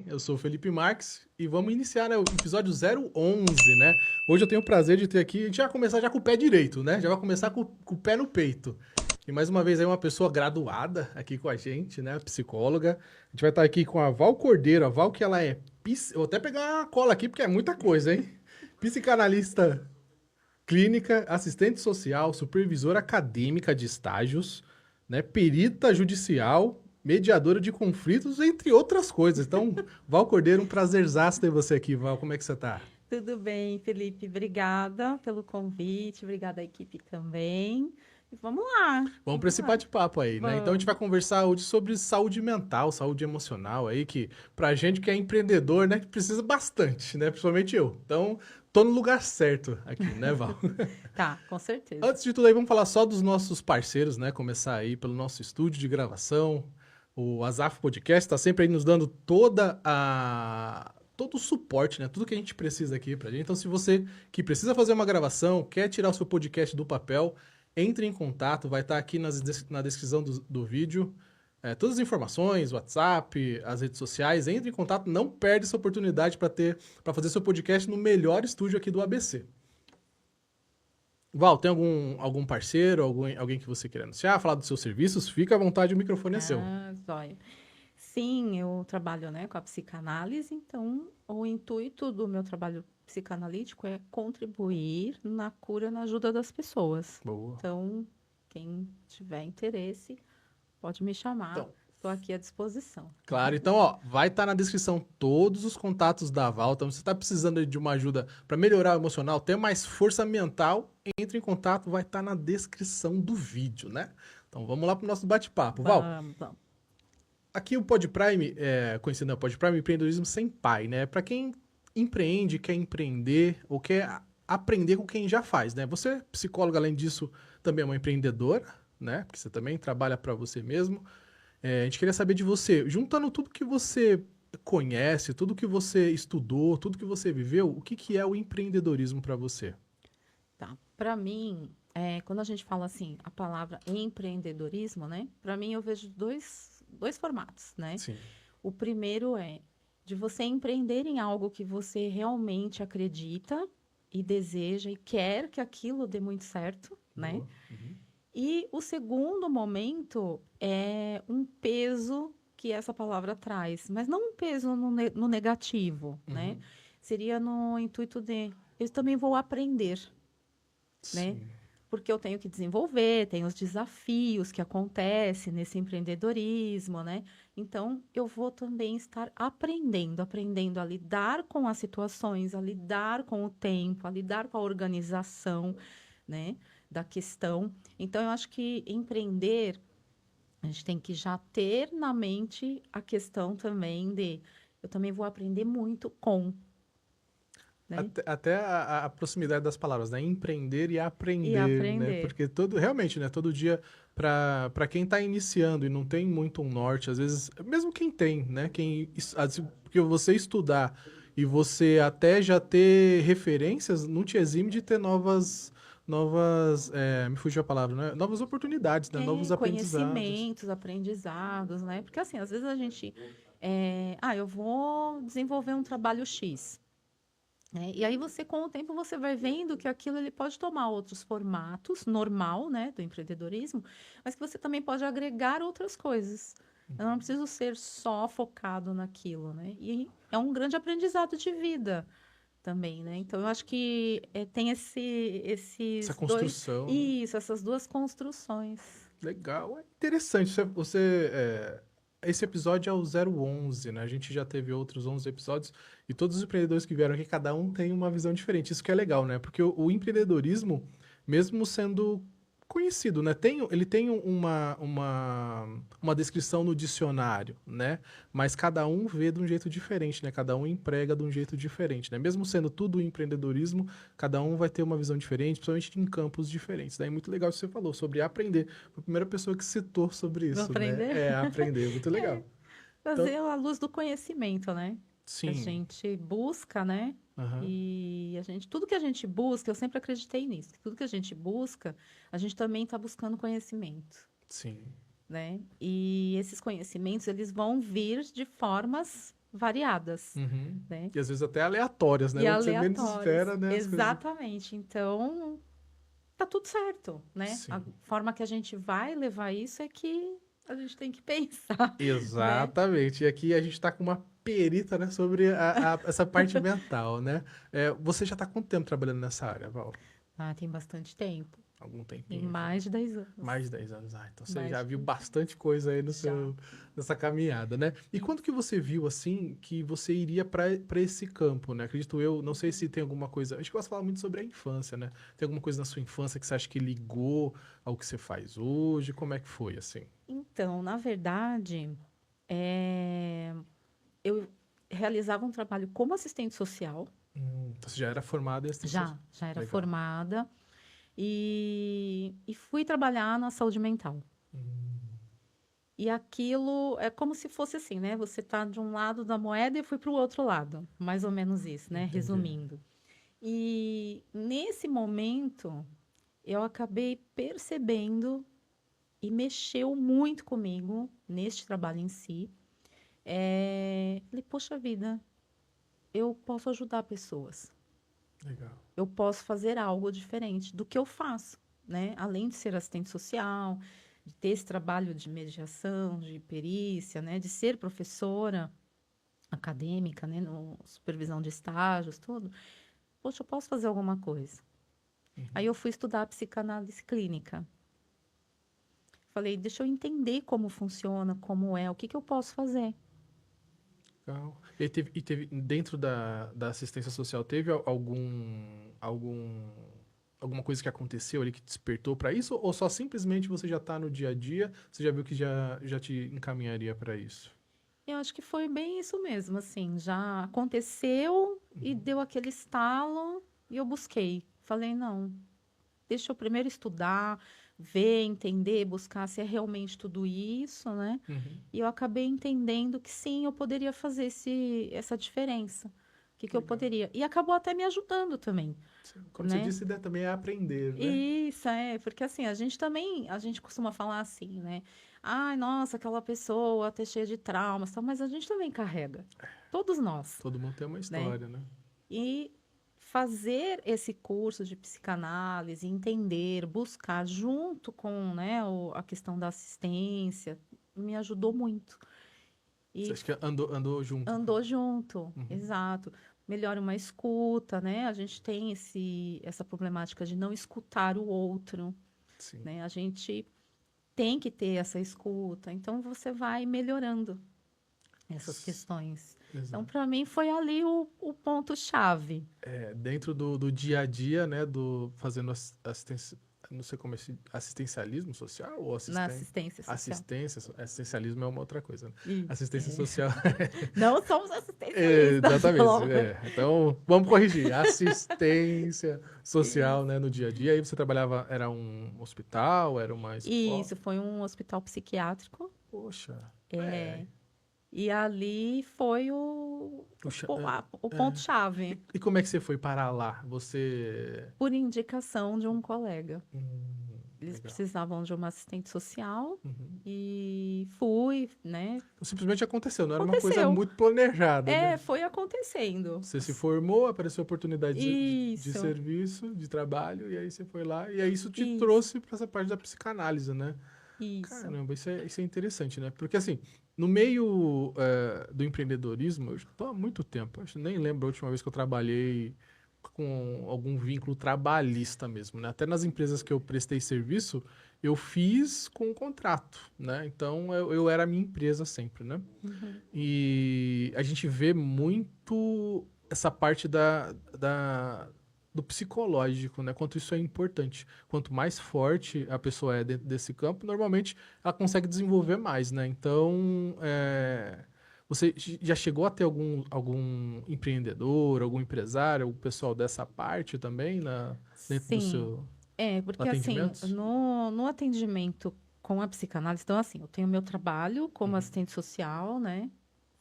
Eu sou o Felipe Marques e vamos iniciar, né, o episódio 011, né? Hoje eu tenho o prazer de ter aqui, a gente vai começar já com o pé direito, né? Já vai começar com o pé no peito. E mais uma vez aí uma pessoa graduada aqui com a gente, né, psicóloga. A gente vai estar aqui com a Val Cordeiro, a Val que ela é, vou até pegar uma cola aqui porque é muita coisa, hein? Psicanalista clínica, assistente social, supervisora acadêmica de estágios, né, perita judicial, mediadora de conflitos, entre outras coisas. Então, Val Cordeiro, um prazerzaço ter você aqui, Val. Como é que você tá? Tudo bem, Felipe. Obrigada pelo convite, obrigada à equipe também. E vamos lá, Vamos para vamos esse lá. bate-papo aí, né? Então a gente vai Vamos. conversar hoje sobre saúde mental, saúde emocional aí, que pra gente que é empreendedor, né, precisa bastante, né? Principalmente eu. Então, tô no lugar certo aqui, né, Val? Tá, com certeza. Antes de tudo aí, vamos falar só dos nossos parceiros, né? Começar aí pelo nosso estúdio de gravação. O Azaf Podcast está sempre aí nos dando todo o suporte, né? Tudo que a gente precisa aqui pra gente. Então, se você que precisa fazer uma gravação, quer tirar o seu podcast do papel, entre em contato, vai estar aqui na descrição do vídeo. Todas as informações, WhatsApp, as redes sociais, entre em contato, não perde essa oportunidade para fazer seu podcast no melhor estúdio aqui do ABC. Val, tem algum parceiro, alguém que você queira anunciar, falar dos seus serviços? Fica à vontade, o microfone é seu. Ah, joia. Sim, eu trabalho, né, com a psicanálise, então o intuito do meu trabalho psicanalítico é contribuir na cura, na ajuda das pessoas. Boa. Então, quem tiver interesse, pode me chamar. Então, Estou aqui à disposição. claro, então, ó, vai estar na descrição todos os contatos da Val. Então, se você está precisando de uma ajuda para melhorar o emocional, ter mais força mental, entre em contato, vai estar na descrição do vídeo, né? Então, vamos lá para o nosso bate-papo. Val, Vamos, vamos. aqui o Podprime, conhecido como Podprime, empreendedorismo sem pai, né? Para quem empreende, quer empreender ou quer aprender com quem já faz, né? Você, psicóloga, além disso, também é uma empreendedora, né? Porque você também trabalha para você mesmo. A gente queria saber de você, juntando tudo que você conhece, tudo que você estudou, tudo que você viveu, o que que é o empreendedorismo para você? Tá. Para mim, quando a gente fala assim, a palavra empreendedorismo, né? Para mim, eu vejo dois formatos, né? Sim. O primeiro é de você empreender em algo que você realmente acredita e deseja e quer que aquilo dê muito certo, né? Boa. Uhum. E o segundo momento é um peso que essa palavra traz, mas não um peso no negativo, né? Uhum. Seria no intuito de eu também vou aprender, né? Sim. Porque eu tenho que desenvolver, tem os desafios que acontecem nesse empreendedorismo, né? Então, eu vou também estar aprendendo a lidar com as situações, a lidar com o tempo, a lidar com a organização, né, da questão. Então, eu acho que empreender, a gente tem que já ter na mente a questão também de eu também vou aprender muito com, né? Até a proximidade das palavras, né? Empreender e E aprender, né? aprender. Porque realmente, né? Todo dia, para quem está iniciando e não tem muito um norte, às vezes, mesmo quem tem, né? Porque você estudar e você até já ter referências, não te exime de ter me fugiu a palavra, né? Novas oportunidades, né? Novos aprendizados. Conhecimentos, aprendizados, né? Porque assim, às vezes a gente, eu vou desenvolver um trabalho X, né? E aí você, com o tempo, você vai vendo que aquilo ele pode tomar outros formatos, normal, né, do empreendedorismo, mas que você também pode agregar outras coisas. Eu não preciso ser só focado naquilo, né? E é um grande aprendizado de vida também, né? Então, eu acho que tem Essa esses dois, construção, né? isso, essas duas construções. Legal, é interessante. Esse episódio é o 011, né? A gente já teve outros 11 episódios e todos os empreendedores que vieram aqui, cada um tem uma visão diferente. Isso que é legal, né? Porque o empreendedorismo, mesmo sendo conhecido, né? Ele tem uma descrição no dicionário, né? Mas cada um vê de um jeito diferente, né? Cada um emprega de um jeito diferente, né? Mesmo sendo tudo empreendedorismo, cada um vai ter uma visão diferente, principalmente em campos diferentes. Daí é muito legal o que você falou sobre aprender. Foi a primeira pessoa que citou sobre Vou isso, né? aprender? É, aprender, muito É, legal. Então, fazer a luz do conhecimento, né? Que a sim. gente busca, né? Aham, E tudo que a gente busca, eu sempre acreditei nisso, que tudo que a gente busca, a gente também está buscando conhecimento, sim. né? E esses conhecimentos, eles vão vir de formas variadas, Uhum. né? E às vezes até aleatórias, né? E Onde você menos aleatórias. espera, né? As coisas... Exatamente. Então, tá tudo certo, né? A Sim. forma que a gente vai levar isso é que a gente tem que pensar, né? Exatamente. E aqui a gente está com uma perita, né, sobre essa parte mental, né? Você já está há quanto tempo trabalhando nessa área, Val? Ah, tem bastante tempo. Algum Tem tempinho já. mais de 10 anos. Mais de 10 anos. Ah, então você Mais já de viu 10 anos. bastante coisa aí Já. nessa caminhada, né? E E, quando que você viu, assim, que você iria para esse campo, né? Acredito eu, não sei se tem alguma coisa... A gente gosta de falar muito sobre a infância, né? Tem alguma coisa na sua infância que você acha que ligou ao que você faz hoje? Como é que foi, assim? então, na verdade, eu realizava um trabalho como assistente social, Então você já era formado em assistência... já era Legal. formada, e fui trabalhar na saúde mental. Hum, E aquilo é como se fosse assim, né? Você tá de um lado da moeda e fui para o outro lado. Mais ou menos isso, né? entendi. Resumindo. E nesse momento, eu acabei percebendo e mexeu muito comigo neste trabalho em si. Falei, poxa vida, eu posso ajudar pessoas. Legal. Eu posso fazer algo diferente do que eu faço, né? Além de ser assistente social, de ter esse trabalho de mediação, de perícia, né? De ser professora acadêmica, né? No supervisão de estágios, tudo. Poxa, eu posso fazer alguma coisa. Aí Uhum. eu fui estudar psicanálise clínica. Falei, deixa eu entender como funciona, como é, o que que eu posso fazer. Legal. Dentro da assistência social, teve alguma coisa que aconteceu ali que despertou para isso? Ou só simplesmente você já tá no dia a dia, você já viu que já te encaminharia para isso? Eu acho que foi bem isso mesmo, assim, já aconteceu e Uhum. deu aquele estalo e eu busquei. Falei, não, deixa eu primeiro estudar, ver, entender, buscar se é realmente tudo isso, né? Uhum. E eu acabei entendendo que sim, eu poderia fazer essa diferença. O que que eu Legal. poderia? E acabou até me ajudando também, Sim. Como você né? disse, né, também é aprender, né? Isso, porque assim, a gente costuma falar assim, né? Ai, nossa, aquela pessoa tá cheia de traumas, tal, mas a gente também carrega. Todos nós, Todo mundo tem uma né? história, né? E fazer esse curso de psicanálise, entender, buscar junto com, né, a questão da assistência, me ajudou muito. Você E acha que andou junto? andou junto, Uhum. exato. Melhora uma escuta, né? A gente tem essa problemática de não escutar o outro, Sim. né? A gente tem que ter essa escuta. Então, você vai melhorando essas S- questões. Então, Exato. para mim, foi ali o ponto-chave. Dentro do dia a dia, né, fazendo assistência, não sei como é, assistencialismo social ou Na assistência social. assistencialismo é uma outra coisa, né? Isso. Assistência social, Não somos assistencialistas, pelo exatamente, amor. Então, vamos corrigir, assistência social, Isso. né, no dia a dia. Aí você trabalhava, era um hospital, era uma escola? Isso, foi um hospital psiquiátrico. Poxa, É, e ali foi puxa, o é. ponto-chave, E como é que você foi parar lá? Você... por indicação de um colega. Eles Legal. precisavam de uma assistente social Uhum. e fui, né? Então, simplesmente aconteceu, não era uma coisa Aconteceu. muito planejada, né? Foi acontecendo. Você se formou, apareceu a oportunidade de Isso, serviço, de trabalho, e aí você foi lá, e aí isso te isso, trouxe para essa parte da psicanálise, né? isso. Caramba, isso é interessante, né? Porque assim, no meio do empreendedorismo, eu estou há muito tempo, acho que nem lembro a última vez que eu trabalhei com algum vínculo trabalhista mesmo, né? Até nas empresas que eu prestei serviço, eu fiz com um contrato, né? Então eu era a minha empresa sempre, né? Uhum. E a gente vê muito essa parte do psicológico, né? Quanto isso é importante. Quanto mais forte a pessoa é dentro desse campo, normalmente ela consegue desenvolver mais, né? Então, você já chegou a ter algum empreendedor, algum empresário, algum pessoal dessa parte também dentro do Sim, seu porque assim, atendimento? no atendimento com a psicanálise, então assim, eu tenho meu trabalho como Uhum. assistente social, né?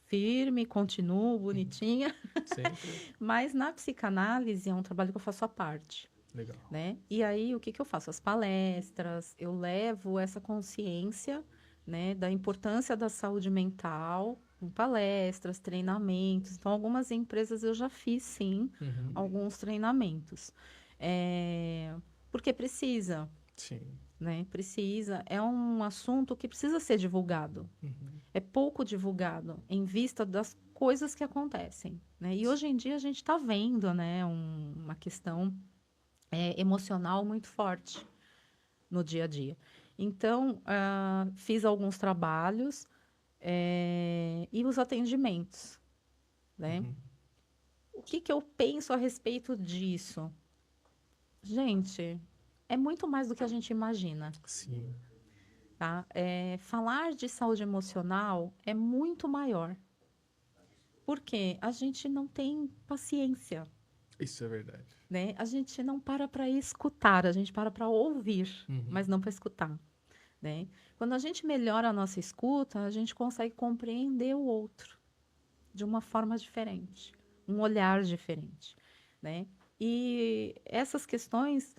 Firme, continuo, Uhum. bonitinha, Sempre. mas na psicanálise é um trabalho que eu faço à parte, Legal. né? E aí, o que que eu faço? As palestras, eu levo essa consciência né, da importância da saúde mental, com palestras, treinamentos. Então, algumas empresas eu já fiz, sim, Uhum. alguns treinamentos. Porque precisa, Sim. né? Precisa. É um assunto que precisa ser divulgado. Uhum. É pouco divulgado em vista das coisas que acontecem, né? E hoje em dia a gente está vendo, né, uma questão emocional muito forte no dia a dia. Então, fiz alguns trabalhos e os atendimentos, né? Uhum. O que que eu penso a respeito disso? Gente, é muito mais do que a gente imagina, Sim. tá? Falar de saúde emocional é muito maior, porque a gente não tem paciência, Isso é verdade. né? A gente não para escutar, a gente para ouvir, Uhum. mas não para escutar, né? Quando a gente melhora a nossa escuta, a gente consegue compreender o outro de uma forma diferente, um olhar diferente, né? E essas questões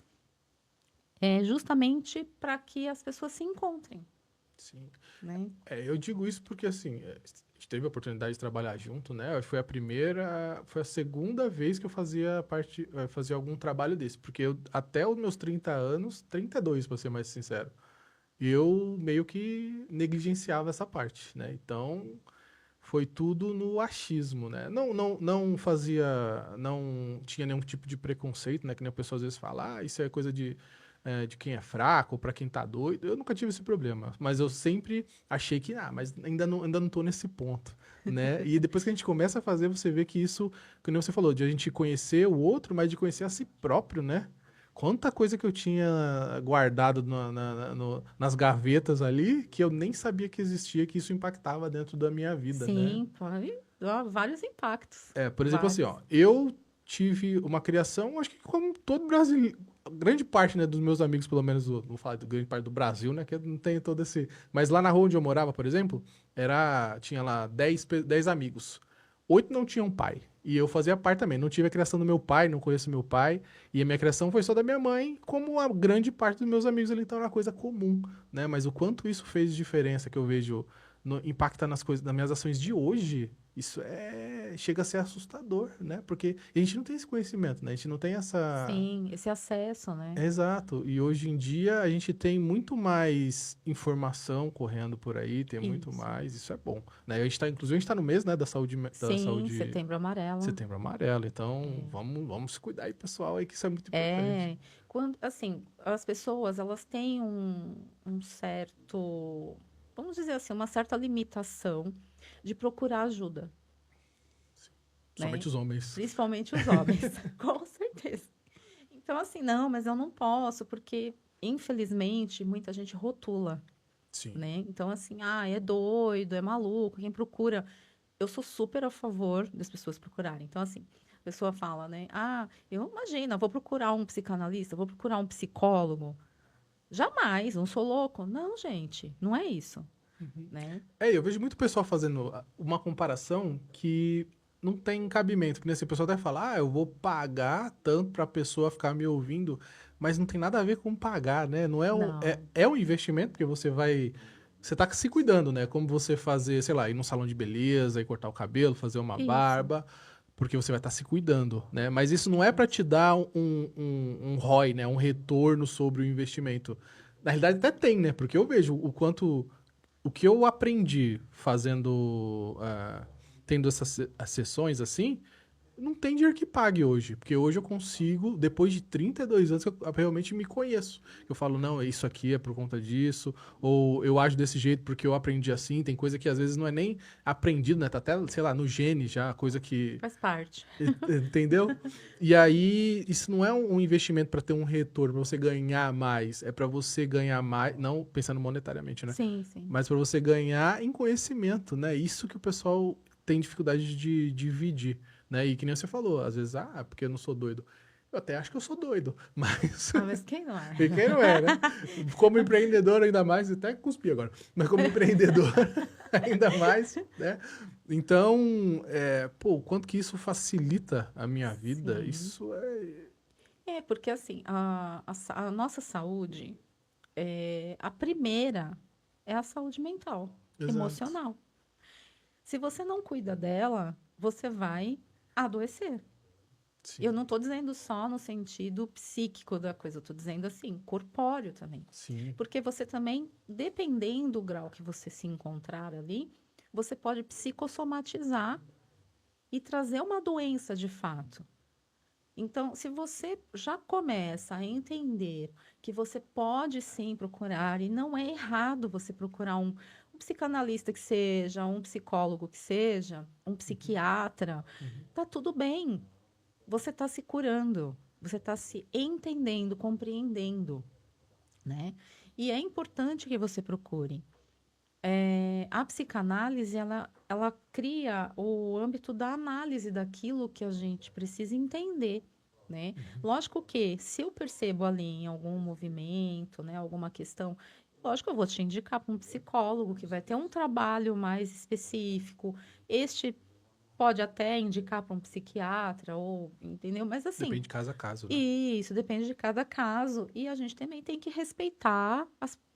é justamente para que as pessoas se encontrem, Sim. né? Eu digo isso porque, assim, a gente teve a oportunidade de trabalhar junto, né? Foi a segunda vez que eu fazia algum trabalho desse, porque até os meus 30 anos, 32 para ser mais sincero, eu meio que negligenciava essa parte, né? Então, foi tudo no achismo, né? Não tinha nenhum tipo de preconceito, né? Que nem o pessoal às vezes fala, isso é coisa de quem é fraco, ou pra quem tá doido. Eu nunca tive esse problema, mas eu sempre achei que, mas ainda não tô nesse ponto, né? E depois que a gente começa a fazer, você vê que isso, que nem você falou, de a gente conhecer o outro, mas de conhecer a si próprio, né? Quanta coisa que eu tinha guardado nas gavetas ali que eu nem sabia que existia, que isso impactava dentro da minha vida, né? Sim, pode dar vários impactos. Por exemplo, assim, Vários. ó, eu tive uma criação, acho que como todo brasileiro, grande parte, né, dos meus amigos, pelo menos, não vou falar de grande parte do Brasil, né, que eu não tenho todo esse... Mas lá na rua onde eu morava, por exemplo, tinha lá 10 amigos. 8 não tinham pai. E eu fazia parte também. Não tive a criação do meu pai, não conheço meu pai. E a minha criação foi só da minha mãe, como a grande parte dos meus amigos ali, então era uma coisa comum, né? Mas o quanto isso fez diferença que eu vejo impacta nas coisas, nas minhas ações de hoje, isso chega a ser assustador, né? Porque a gente não tem esse conhecimento, né? A gente não tem essa. Sim, esse acesso, né? Exato. E hoje em dia a gente tem muito mais informação correndo por aí, tem muito Isso. mais, isso é bom, né? Inclusive a gente tá no mês, né, da Sim, saúde Setembro Amarelo. Setembro Amarelo, então É. vamos se cuidar aí, pessoal, aí que isso é muito importante. É, quando, assim, as pessoas, elas têm um certo, vamos dizer assim, uma certa limitação de procurar ajuda, né? Somente os homens. Principalmente os homens, com certeza. Então, assim, não, mas eu não posso, porque, infelizmente, muita gente rotula, Sim. né? Então, assim, é doido, é maluco, quem procura. Eu sou super a favor das pessoas procurarem. Então, assim, a pessoa fala, né? Eu imagino, vou procurar um psicanalista, vou procurar um psicólogo. Jamais, não sou louco. Não, gente, não é isso, né? Eu vejo muito pessoal fazendo uma comparação que não tem cabimento. Que nem assim, o pessoal até fala, eu vou pagar tanto pra pessoa ficar me ouvindo, mas não tem nada a ver com pagar, né? Não Não, é um investimento, porque você tá se cuidando, né? Como você fazer, sei lá, ir num salão de beleza, ir cortar o cabelo, fazer uma isso, barba, porque você vai estar se cuidando, né? Mas isso não é pra isso. te dar um ROI, né? Um retorno sobre o investimento. Na realidade até tem, né? Porque eu vejo o que eu aprendi fazendo, tendo as sessões assim, não tem dinheiro que pague hoje. Porque hoje eu consigo, depois de 32 anos, que eu realmente me conheço. Eu falo, não, isso aqui é por conta disso, ou eu ajo desse jeito porque eu aprendi assim. Tem coisa que às vezes não é nem aprendido, né? Tá até, sei lá, no gene já, coisa que. Faz parte. Entendeu? E aí, isso não é um investimento para ter um retorno, para você ganhar mais. É para você ganhar mais, não pensando monetariamente, né? Sim, sim. Mas para você ganhar em conhecimento, né? Isso que o pessoal tem dificuldade de dividir, né? E que nem você falou, às vezes, porque eu não sou doido. Eu até acho que eu sou doido, mas Mas quem não é? e quem não é, né? Como empreendedor ainda mais, até cuspi agora, mas como empreendedor ainda mais, né? Então, o quanto que isso facilita a minha vida, Sim. isso é... Porque assim, a nossa saúde, a primeira é a saúde mental, Exato. emocional. Se você não cuida dela, você vai adoecer. Sim, Eu não estou dizendo só no sentido psíquico da coisa, eu estou dizendo assim, corpóreo também. sim. Porque você também, dependendo do grau que você se encontrar ali, você pode psicossomatizar e trazer uma doença de fato. Então, se você já começa a entender que você pode sim procurar, e não é errado você procurar um psicanalista que seja, um psicólogo que seja, um psiquiatra, tá tudo bem. Você está se curando, você está se entendendo, compreendendo, né? E é importante que você procure. A psicanálise, ela cria o âmbito da análise daquilo que a gente precisa entender, né? Lógico que, se eu percebo ali em algum movimento, né, alguma questão, lógico, eu vou te indicar para um psicólogo que vai ter um trabalho mais específico. Este pode até indicar para um psiquiatra, ou, entendeu? Mas assim, Depende de caso a caso, né? isso depende de cada caso. E a gente também tem que respeitar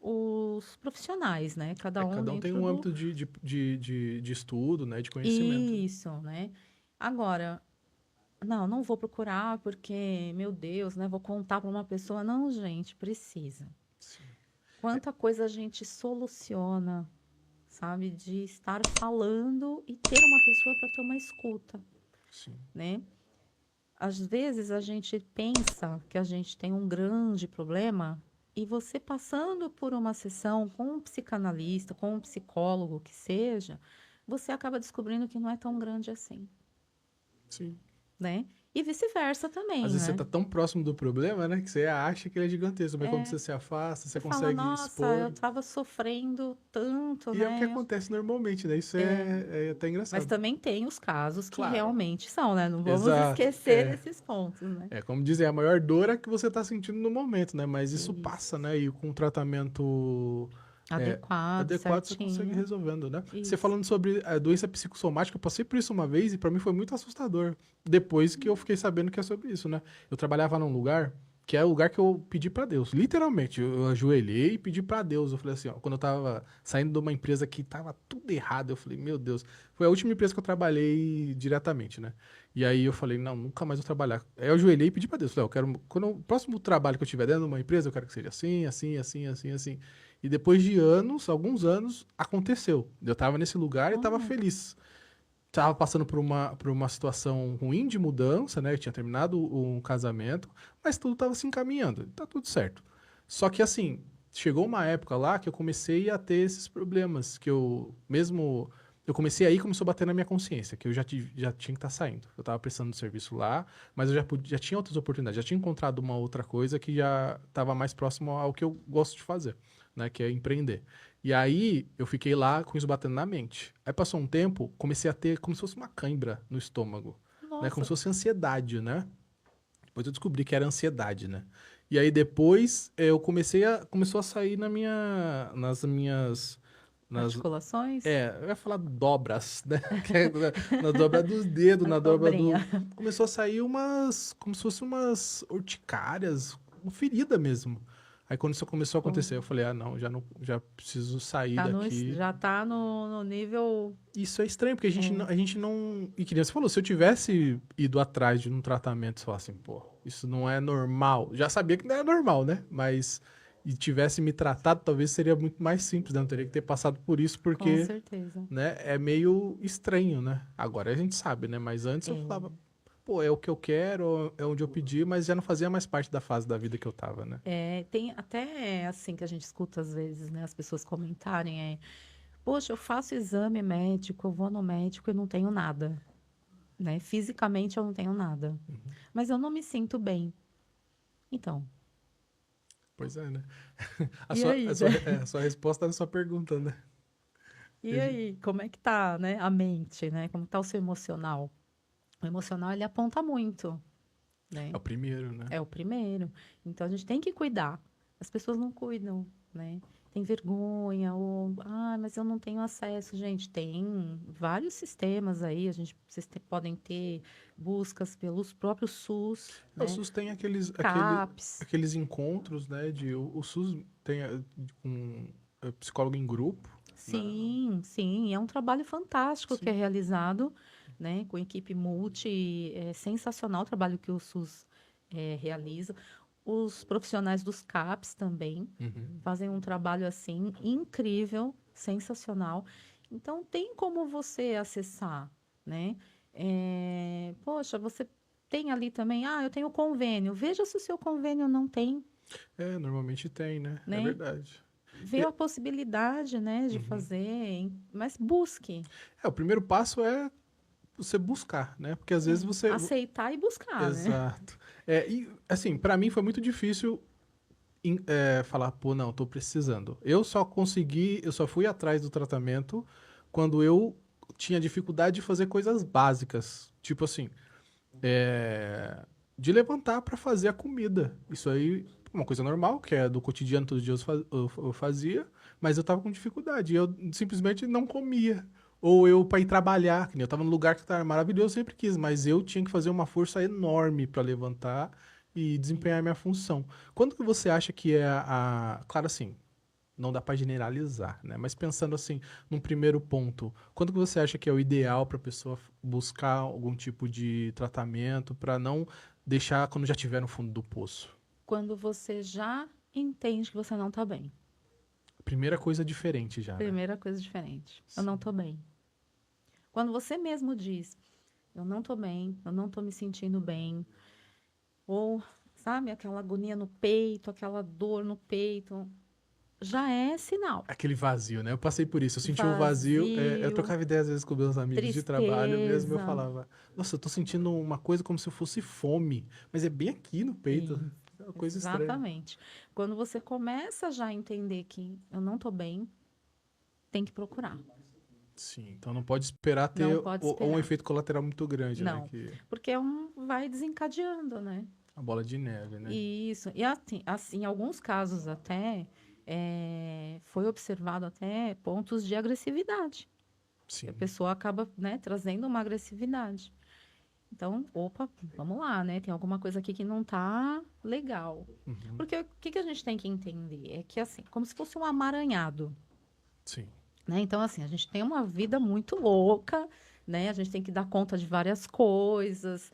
os profissionais, né? Cada um Cada um tem dentro um do. âmbito de estudo, né? De conhecimento. Isso, né? Agora, não vou procurar porque, meu Deus, né? Vou contar para uma pessoa. Não, gente, precisa. Sim, Quanta coisa a gente soluciona, sabe? De estar falando e ter uma pessoa para ter uma escuta, sim. né? Às vezes a gente pensa que a gente tem um grande problema e você passando por uma sessão com um psicanalista, com um psicólogo que seja, você acaba descobrindo que não é tão grande assim, Sim. né? E vice-versa Às também, vezes você né? tá tão próximo do problema, né? Que você acha que ele é gigantesco. Mas quando É, você se afasta, você você fala, consegue nossa, eu expor. estava sofrendo tanto, E é o que né? acontece normalmente, né? Isso É, é até mas engraçado. também tem os casos que Claro. realmente são, né? Não vamos Exato. esquecer desses pontos, né? Como dizem, a maior dor é que você tá sentindo no momento, né? Mas isso Isso. passa, né? E com o tratamento é, Adequado, adequado você consegue certinho. resolvendo, né? Você Isso. falando sobre a doença psicossomática, eu passei por isso uma vez e pra mim foi muito assustador. Depois que eu fiquei sabendo que é sobre isso, né? Eu trabalhava num lugar que é o lugar que eu pedi pra Deus. Literalmente, eu ajoelhei e pedi pra Deus. Eu falei assim, ó, quando eu tava saindo de uma empresa que tava tudo errado, eu falei, meu Deus, foi a última empresa que eu trabalhei diretamente, né? E aí eu falei, não, nunca mais vou trabalhar. Aí eu ajoelhei e pedi pra Deus. Falei, ó, eu quero, quando o próximo trabalho que eu tiver dentro de uma empresa, eu quero que seja assim, assim, assim, assim, assim. E depois de anos, alguns anos, aconteceu. Eu tava nesse lugar e tava Olha, feliz. Tava passando por uma situação ruim de mudança, né? Eu tinha terminado um casamento, mas tudo tava se encaminhando. Tá tudo certo. Só que assim, chegou uma época lá que eu comecei a ter esses problemas, que eu mesmo eu comecei aí, começou a bater na minha consciência, que eu já tinha que estar saindo. Eu estava prestando serviço lá, mas eu já tinha outras oportunidades, já tinha encontrado uma outra coisa que já estava mais próximo ao que eu gosto de fazer, né, que é empreender. E aí eu fiquei lá com isso batendo na mente. Aí passou um tempo, comecei a ter como se fosse uma cãibra no estômago, né, como se nossa, fosse ansiedade, né? Depois eu descobri que era ansiedade, né? E aí depois eu começou a sair nas minhas nas articulações, eu ia falar dobras, né? Que é na dobra dos dedos, a na dobra cobrinha. do. Começou a sair como se fossem umas urticárias, uma ferida mesmo. Aí quando isso começou a acontecer, eu falei, ah, não, já preciso sair daqui. Já tá no nível. Isso é estranho, porque É, a gente não. E que nem você falou, se eu tivesse ido atrás de um tratamento e falar assim, pô, isso não é normal. Já sabia que não era normal, né? Mas. E tivesse me tratado, talvez seria muito mais simples, né? Não teria que ter passado por isso, com porque certeza. né? É meio estranho, né? Agora a gente sabe, né? Mas antes eu É, falava, pô, é o que eu quero, é onde eu pedi, mas já não fazia mais parte da fase da vida que eu tava, né? tem até assim que a gente escuta às vezes, né? As pessoas comentarem, poxa, eu faço exame médico, eu vou no médico e não tenho nada, né? Fisicamente eu não tenho nada, mas eu não me sinto bem. Então, Pois é, né? A e sua, aí, né? a sua resposta na sua pergunta, né? E aí, como é que tá, né? A mente, né? Como tá o seu emocional? O emocional, ele aponta muito, É né? o primeiro, né? É o primeiro. Então, a gente tem que cuidar. As pessoas não cuidam, né? Tem vergonha, ou, mas eu não tenho acesso. Gente, tem vários sistemas aí. Vocês podem ter buscas pelos próprios SUS, O né? SUS tem CAPS. aqueles encontros, né? O SUS tem um. psicólogo em grupo. Né? Sim, sim, é um trabalho fantástico que é realizado, né, com equipe multi, é sensacional o trabalho que o SUS realiza. Os profissionais dos CAPs também Uhum. fazem um trabalho assim incrível, sensacional. Então tem como você acessar, né? Poxa, você tem ali também, eu tenho convênio. Veja se o seu convênio não tem, Normalmente tem, né? É né? verdade. Vê E- a possibilidade, né, de Uhum. fazer, mas busque. O primeiro passo é você buscar, né? Porque às vezes você... Aceitar e buscar, né? Exato. E, assim, pra mim foi muito difícil falar, pô, não, tô precisando. Eu só fui atrás do tratamento quando eu tinha dificuldade de fazer coisas básicas. Tipo assim, é, de levantar pra fazer a comida. Isso aí, uma coisa normal, que é do cotidiano, todos os dias eu fazia, mas eu tava com dificuldade. E eu simplesmente não comia. Ou eu, pra ir trabalhar, que nem eu tava num lugar que tava maravilhoso, eu sempre quis, mas eu tinha que fazer uma força enorme pra levantar e desempenhar minha função. Quando que você acha que é Claro assim, não dá pra generalizar, né? Mas pensando assim, num primeiro ponto, quando que você acha que é o ideal pra pessoa buscar algum tipo de tratamento pra não deixar quando já estiver no fundo do poço? Quando você já entende que você não está bem. Primeira coisa diferente já, né? Primeira coisa diferente. Eu não Sim. estou bem. Quando você mesmo diz, eu não estou bem, eu não estou me sentindo bem, ou, sabe, aquela agonia no peito, aquela dor no peito, já é sinal. Aquele vazio, né? Eu passei por isso. Eu senti um vazio. Eu Vazio, trocava ideia às vezes com meus amigos de trabalho mesmo. Eu tristeza. falava, nossa, eu tô sentindo uma coisa como se eu fosse fome, mas é bem aqui no peito. Sim, É uma coisa estranha. exatamente. Quando você começa já a entender que eu não estou bem, tem que procurar. Sim, então não pode esperar Não ter pode um esperar. efeito colateral muito grande, né? Não, Que porque vai desencadeando, né? a bola de neve, né? Isso. E assim, em alguns casos até, foi observado até pontos de agressividade. E a Sim. pessoa acaba, né, trazendo uma agressividade. Então, opa, vamos lá, né? Tem alguma coisa aqui que não tá legal. Uhum. Porque o que que a gente tem que entender? É que, assim, como se fosse um amaranhado, Sim. né? Então, assim, a gente tem uma vida muito louca, né? A gente tem que dar conta de várias coisas.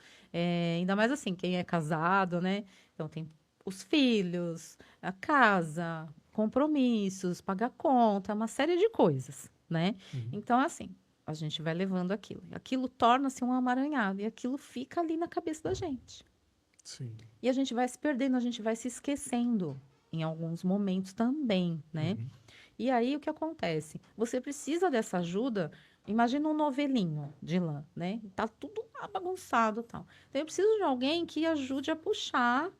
Ainda mais assim, quem é casado, né? Então, tem os filhos, a casa, compromissos, pagar conta, uma série de coisas, né? Uhum. Então, assim, a gente vai levando aquilo. Aquilo torna-se um amaranhado e aquilo fica ali na cabeça da gente. Sim. E a gente vai se perdendo, a gente vai se esquecendo em alguns momentos também, né? Uhum. E aí o que acontece? Você precisa dessa ajuda. Imagina um novelinho de lã, né? Tá tudo lá bagunçado, e tal. Então eu preciso de alguém que ajude a puxar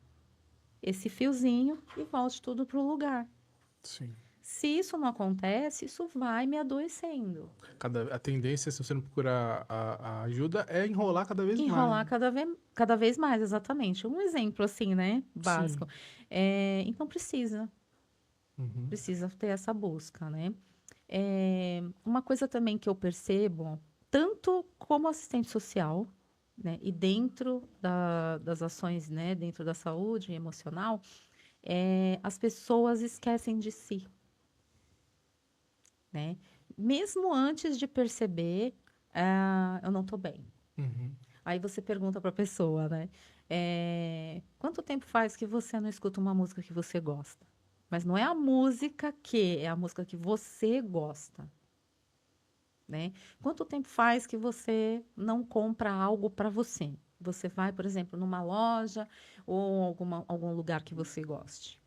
esse fiozinho e volte tudo para o lugar. Sim. Se isso não acontece, isso vai me adoecendo. A tendência, se você não procurar a ajuda, é enrolar cada vez mais. Enrolar cada vez mais, exatamente. Um exemplo assim, né? Sim. Básico. Então Uhum. precisa ter essa busca, né? Uma coisa também que eu percebo, tanto como assistente social, né, e dentro das ações, né, dentro da saúde emocional, as pessoas esquecem de si, né? Mesmo antes de perceber, eu não estou bem. Uhum. Aí você pergunta para a pessoa, né? Quanto tempo faz que você não escuta uma música que você gosta? Mas não é a música é a música que você gosta. Né? Quanto tempo faz que você não compra algo para você? Você vai, por exemplo, numa loja ou algum lugar que você goste.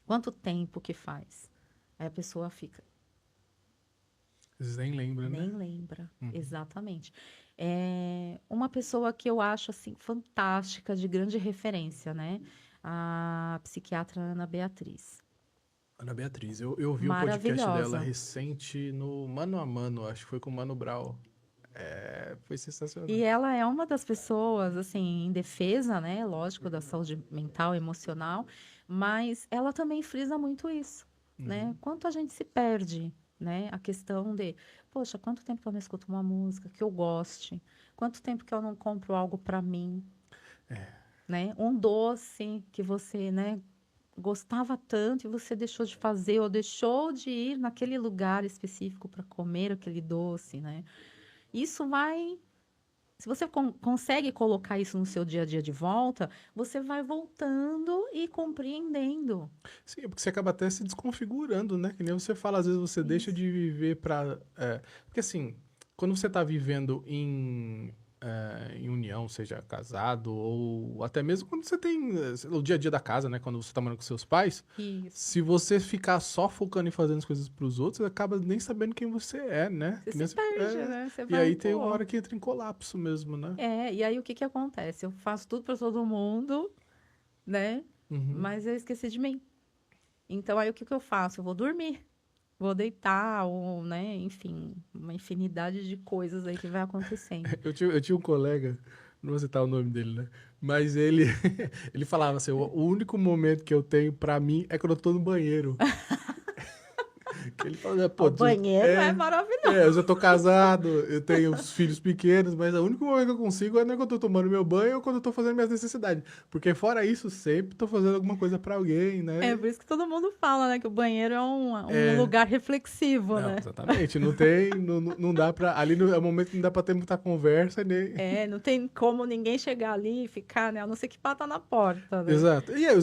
Quanto tempo que faz? Aí a pessoa fica, Às vezes nem lembra, né? nem lembra. Uhum. Exatamente. Uma pessoa que eu acho assim fantástica, de grande referência, né? A psiquiatra Ana Beatriz. Ana Beatriz, eu vi o podcast dela Maravilhosa. recente no Mano a Mano, acho que foi com o Mano Brown. Foi sensacional. E ela é uma das pessoas, assim, em defesa, né, lógico, da saúde mental, emocional, mas ela também frisa muito isso, né? Uhum. Quanto a gente se perde, né? A questão de, poxa, quanto tempo que eu não escuto uma música que eu goste? Quanto tempo que eu não compro algo para mim, né? Um doce que você, né, gostava tanto e você deixou de fazer ou deixou de ir naquele lugar específico para comer aquele doce, né? Isso vai. Se você consegue colocar isso no seu dia a dia de volta, você vai voltando e compreendendo. Sim, porque você acaba até se desconfigurando, né? Que nem você fala, às vezes você deixa Isso. de viver pra. Porque assim, quando você tá vivendo em união, seja casado, ou até mesmo quando você tem sei lá, o dia a dia da casa, né? Quando você tá morando com seus pais, Isso. se você ficar só focando em fazendo as coisas pros outros, você acaba nem sabendo quem você é, né? Você Que se nem perde, né? Você E vai, aí tem uma pô. hora que entra em colapso mesmo, né? E aí o que que acontece? Eu faço tudo para todo mundo, né? Uhum. Mas eu esqueci de mim. Então aí o que que eu faço? Eu vou dormir. Vou deitar, ou, né? Enfim, uma infinidade de coisas aí que vai acontecendo. Eu tinha um colega, não vou citar o nome dele, né? Mas ele, ele falava assim: o único momento que eu tenho pra mim é quando eu tô no banheiro. Que ele fala, O pô, banheiro é maravilhoso. eu já tô casado, eu tenho os filhos pequenos, mas o único momento que eu consigo é não é quando eu tô tomando meu banho ou quando eu tô fazendo minhas necessidades. Porque fora isso, sempre tô fazendo alguma coisa pra alguém, É né? por isso que todo mundo fala, né? Que o banheiro é um É, lugar reflexivo, não, né? exatamente, não tem, não dá pra, ali é o momento que não dá pra ter muita conversa, nem... Não tem como ninguém chegar ali e ficar, né? A não ser que bata na porta, né? Exato. E aí,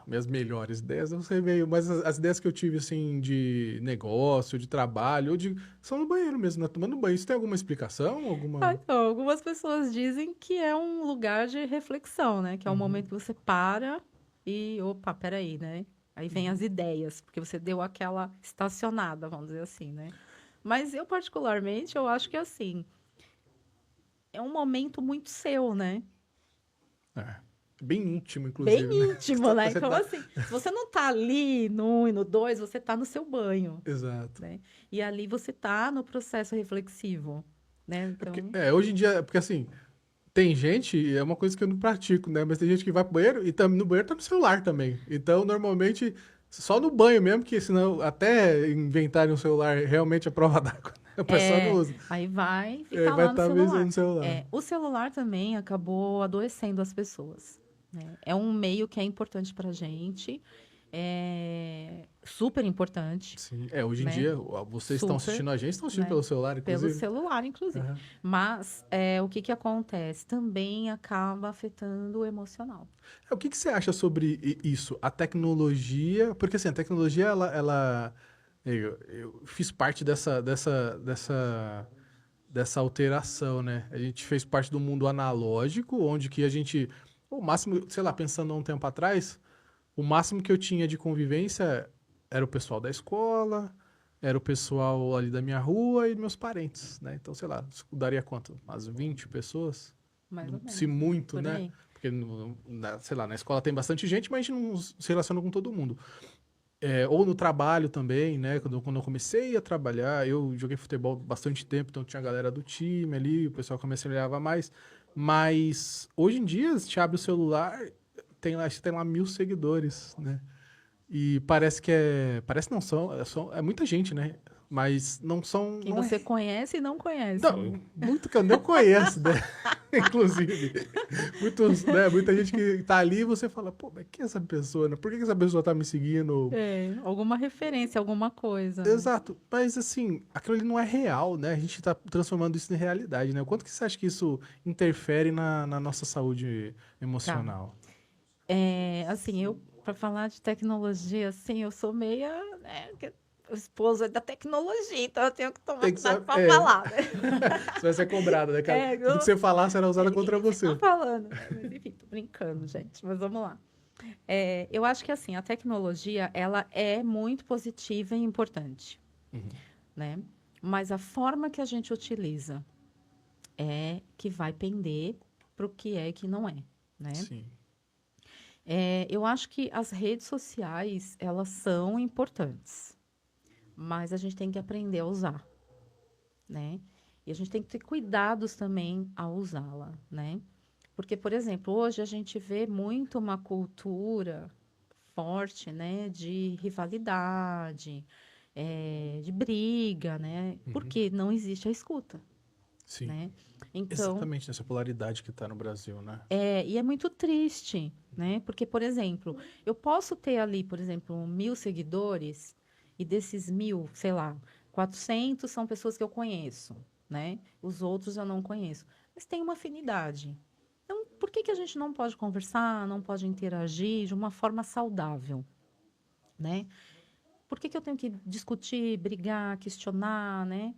minhas melhores ideias, eu não sei meio, mas as ideias que eu tive, assim, de negócio, de trabalho, são no banheiro mesmo, né? Tomando banho. Isso tem alguma explicação? Alguma... Então, algumas pessoas dizem que é um lugar de reflexão, né? Que é um momento Uhum. que você para e, opa, peraí, né? Aí vem as ideias, porque você deu aquela estacionada, vamos dizer assim, né? Mas eu, particularmente, eu acho que, assim, é um momento muito seu, né? É. Bem íntimo, Bem inclusive, né? íntimo, né? Você Então, tá... assim, se você não tá ali no 1 e no 2, você tá no seu banho, Exato. né? E ali você tá no processo reflexivo, né? Então, Hoje em dia, porque assim, tem gente, é uma coisa que eu não pratico, né? Mas tem gente que vai pro banheiro e no banheiro tá no celular também. Então, normalmente, só no banho mesmo, que senão até inventarem um celular realmente a prova d'água, né? O pessoal não usa. aí vai É, ficar vai lá no estar mesmo celular. no celular. O celular também acabou adoecendo as pessoas, né? É um meio que é importante pra gente, é super importante, Sim. Hoje em né? dia, vocês estão Super, assistindo a gente, estão assistindo né? pelo celular, Pelo inclusive. celular, inclusive. Aham. Mas o que que acontece? Também acaba afetando o emocional. O que que você acha sobre isso? A tecnologia, porque assim, a tecnologia, eu fiz parte dessa alteração, né? A gente fez parte do mundo analógico, onde que a gente, o máximo, sei lá, pensando há um tempo atrás, o máximo que eu tinha de convivência era o pessoal da escola, era o pessoal ali da minha rua e meus parentes, né? Então, sei lá, isso daria quanto? Umas 20 pessoas? Mais ou Se menos, né? muito, Por né? aí. Porque, sei lá, na escola tem bastante gente, mas a gente não se relaciona com todo mundo. Ou no trabalho também, né? Quando eu comecei a trabalhar, eu joguei futebol bastante tempo, então tinha a galera do time ali, o pessoal começou a olhar mais. Mas hoje em dia, você abre o celular, acho que tem lá 1.000 seguidores, né? E parece que parece não é muita gente, né? Mas não são, Quem não você é. conhece e não conhece, Não, né? muito que eu nem conheço, né? Inclusive. Muita gente que tá ali e você fala, pô, mas quem é essa pessoa, né? Por que essa pessoa tá me seguindo? Alguma referência, alguma coisa, né? Exato, mas assim, aquilo ali não é real, né? A gente tá transformando isso em realidade, né? O quanto que você acha que isso interfere na nossa saúde Tá. emocional? Assim, eu, para falar de tecnologia, assim, eu sou meia, né, o esposo é da tecnologia, então eu tenho que tomar Tem que cuidado saber. para falar, né? Você vai ser cobrada, né, cara? Tudo que Eu, você falar será usado o que contra que você tá você. falando, né? Mas enfim, tô brincando, gente, mas vamos lá. Eu acho que, assim, a tecnologia, ela é muito positiva e importante, Uhum. né? Mas a forma que a gente utiliza é que vai pender para o que é e que não é, né? Sim. Eu acho que as redes sociais, elas são importantes, mas a gente tem que aprender a usar, né? E a gente tem que ter cuidados também ao usá-la, né? Porque, por exemplo, hoje a gente vê muito uma cultura forte, né, de rivalidade, de briga, né? Uhum. Porque não existe a escuta, Sim. né? Então, Exatamente nessa polaridade que está no Brasil, né? e é muito triste, né? Porque, por exemplo, eu posso ter ali, por exemplo, 1.000 seguidores e desses 1.000, sei lá, 400 são pessoas que eu conheço, né? Os outros eu não conheço. Mas tem uma afinidade. Então, por que que a gente não pode conversar, não pode interagir de uma forma saudável, né? Por que que eu tenho que discutir, brigar, questionar, né?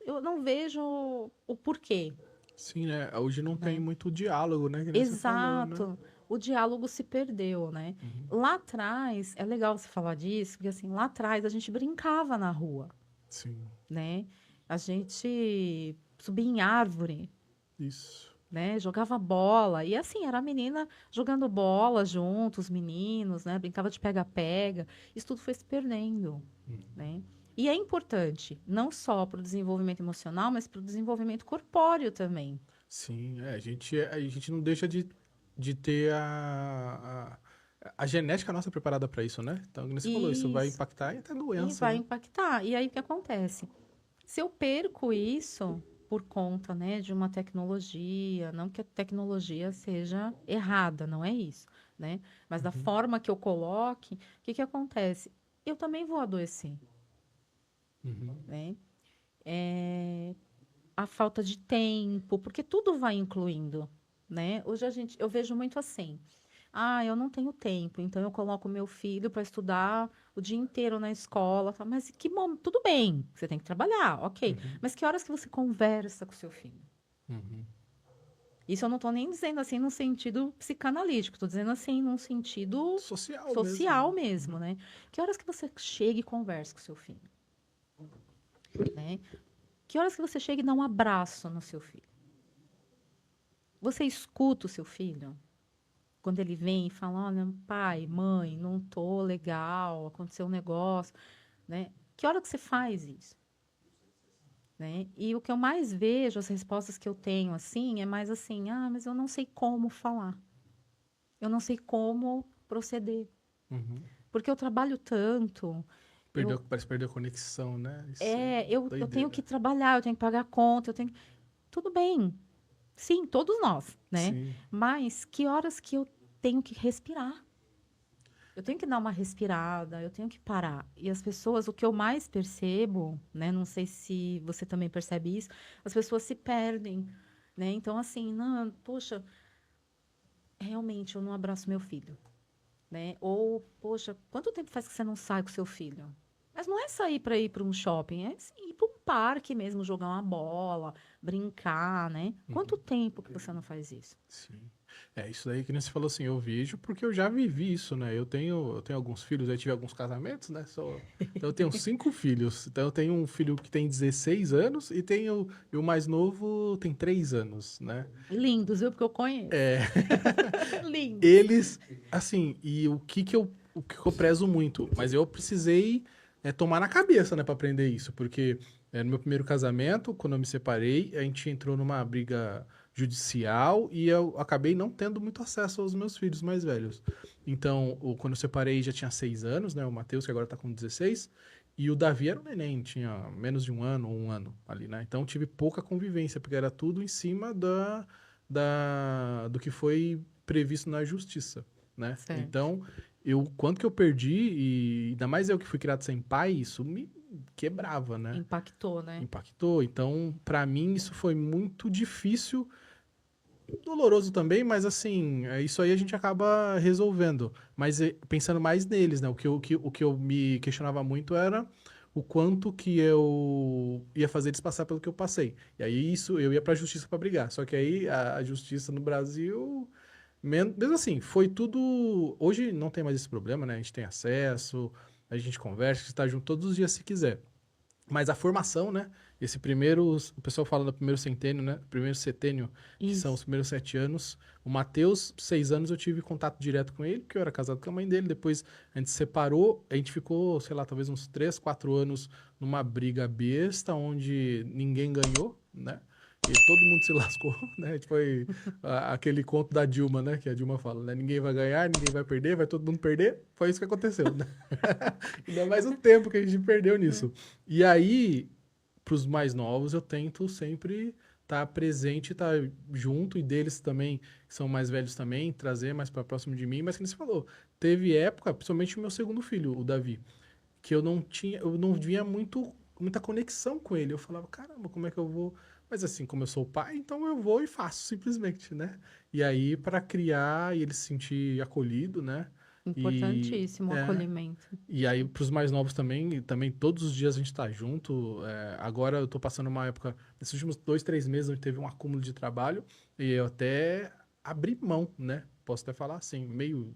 Eu não vejo o porquê, Sim, né? Hoje não tem né? muito diálogo, né? Que nem você falou, né? Exato. O diálogo se perdeu, né? Uhum. Lá atrás, é legal você falar disso, porque assim, lá atrás a gente brincava na rua, Sim, né? A gente subia em árvore, isso. né? Jogava bola. E assim, era a menina jogando bola junto, os meninos, né? Brincava de pega-pega. Isso tudo foi se perdendo, né? E é importante, não só para o desenvolvimento emocional, mas para o desenvolvimento corpóreo também. Sim, a gente não deixa de ter a genética nossa preparada para isso, né? Então, como você falou, isso vai Isso. impactar em até E doença, vai né? impactar. E aí o que acontece? Se eu perco isso por conta, né, de uma tecnologia, não que a tecnologia seja errada, não é isso, né? Mas da Uhum. forma que eu coloque, o que que acontece? Eu também vou adoecer, Uhum. né? A falta de tempo, porque tudo vai incluindo, né? Hoje eu vejo muito assim. Ah, eu não tenho tempo, então eu coloco meu filho para estudar o dia inteiro na escola, tá? Mas que momento? Tudo bem, você tem que trabalhar, ok. Uhum. Mas que horas que você conversa com seu filho? Uhum. Isso eu não estou nem dizendo assim no sentido psicanalítico, estou dizendo assim num sentido Social mesmo, social né? mesmo, né? Que horas que você chega e conversa com seu filho, né? Que horas que você chega e dá um abraço no seu filho? Você escuta o seu filho? Quando ele vem e fala, olha, pai, mãe, não tô legal, aconteceu um negócio, né? Que hora que você faz isso? Né? E o que eu mais vejo, as respostas que eu tenho, assim, é mais assim, ah, mas eu não sei como falar. Eu não sei como proceder. Uhum. Porque eu trabalho tanto, eu, Parece perder a conexão, né? Isso é eu tenho que doideira. trabalhar, eu tenho que pagar conta, eu tenho que... Tudo bem, sim, todos nós, né? Sim. Mas que horas que eu tenho que respirar? Eu tenho que dar uma respirada, eu tenho que parar. E as pessoas, o que eu mais percebo, né? Não sei se você também percebe isso, as pessoas se perdem, né? Então, assim, não, poxa, realmente eu não abraço meu filho, né? Ou, poxa, quanto tempo faz que você não sai com seu filho? Mas não é sair para ir para um shopping, é assim, ir para um parque mesmo, jogar uma bola, brincar, né? Quanto Uhum. tempo que você não faz isso? Sim. É, isso daí que nem você falou assim, eu vejo porque eu já vivi isso, né? Eu tenho alguns filhos, eu tive alguns casamentos, né? Então eu tenho 5 filhos. Então eu tenho um filho que tem 16 anos e o mais novo tem 3 anos, né? Lindos, viu? Porque eu conheço. É, Lindos. eles, assim, e o que eu prezo muito, mas eu precisei tomar na cabeça, né, pra aprender isso, porque no meu primeiro casamento, quando eu me separei, a gente entrou numa briga judicial e eu acabei não tendo muito acesso aos meus filhos mais velhos. Então, quando eu separei, já tinha 6 anos, né, o Matheus, que agora tá com 16, e o Davi era um neném, tinha menos de um ano ali, né? Então, tive pouca convivência, porque era tudo em cima do que foi previsto na justiça, né? Certo. Então, quanto que eu perdi, e ainda mais eu que fui criado sem pai, isso me quebrava, né? Impactou, né? Impactou. Então, pra mim, isso foi muito difícil, doloroso também, mas assim, isso aí a gente acaba resolvendo. Mas pensando mais neles, né? O que eu me questionava muito era o quanto que eu ia fazer eles passar pelo que eu passei. E aí isso eu ia pra justiça pra brigar. Só que aí a justiça no Brasil, mesmo assim, foi tudo. Hoje não tem mais esse problema, né? A gente tem acesso, a gente conversa, está junto todos os dias se quiser. Mas a formação, né? Esse primeiro, o pessoal fala do primeiro centênio, né? Primeiro setênio, que são os Isso. primeiros 7 anos. O Matheus, 6 anos, eu tive contato direto com ele, porque eu era casado com a mãe dele. Depois a gente se separou, a gente ficou, sei lá, talvez uns 3, 4 anos numa briga besta, onde ninguém ganhou, né? E todo mundo se lascou, né? Foi aquele conto da Dilma, né? Que a Dilma fala, né? Ninguém vai ganhar, ninguém vai perder, vai todo mundo perder. Foi isso que aconteceu, né? Ainda mais o tempo que a gente perdeu nisso. E aí, para os mais novos, eu tento sempre tá presente, tá junto, e deles também, que são mais velhos também, trazer mais para próximo de mim, mas que nem você falou, teve época, principalmente o meu segundo filho, o Davi, que eu não via muita conexão com ele. Eu falava, caramba, como é que eu vou? Mas assim, como eu sou o pai, então eu vou e faço simplesmente, né? E aí, para criar e ele se sentir acolhido, né? E, Importantíssimo o é, acolhimento. e aí, para os mais novos também, e também todos os dias a gente tá junto. Agora eu tô passando uma época, nesses últimos 2, 3 meses, onde teve um acúmulo de trabalho, e eu até abri mão, né? Posso até falar assim, meio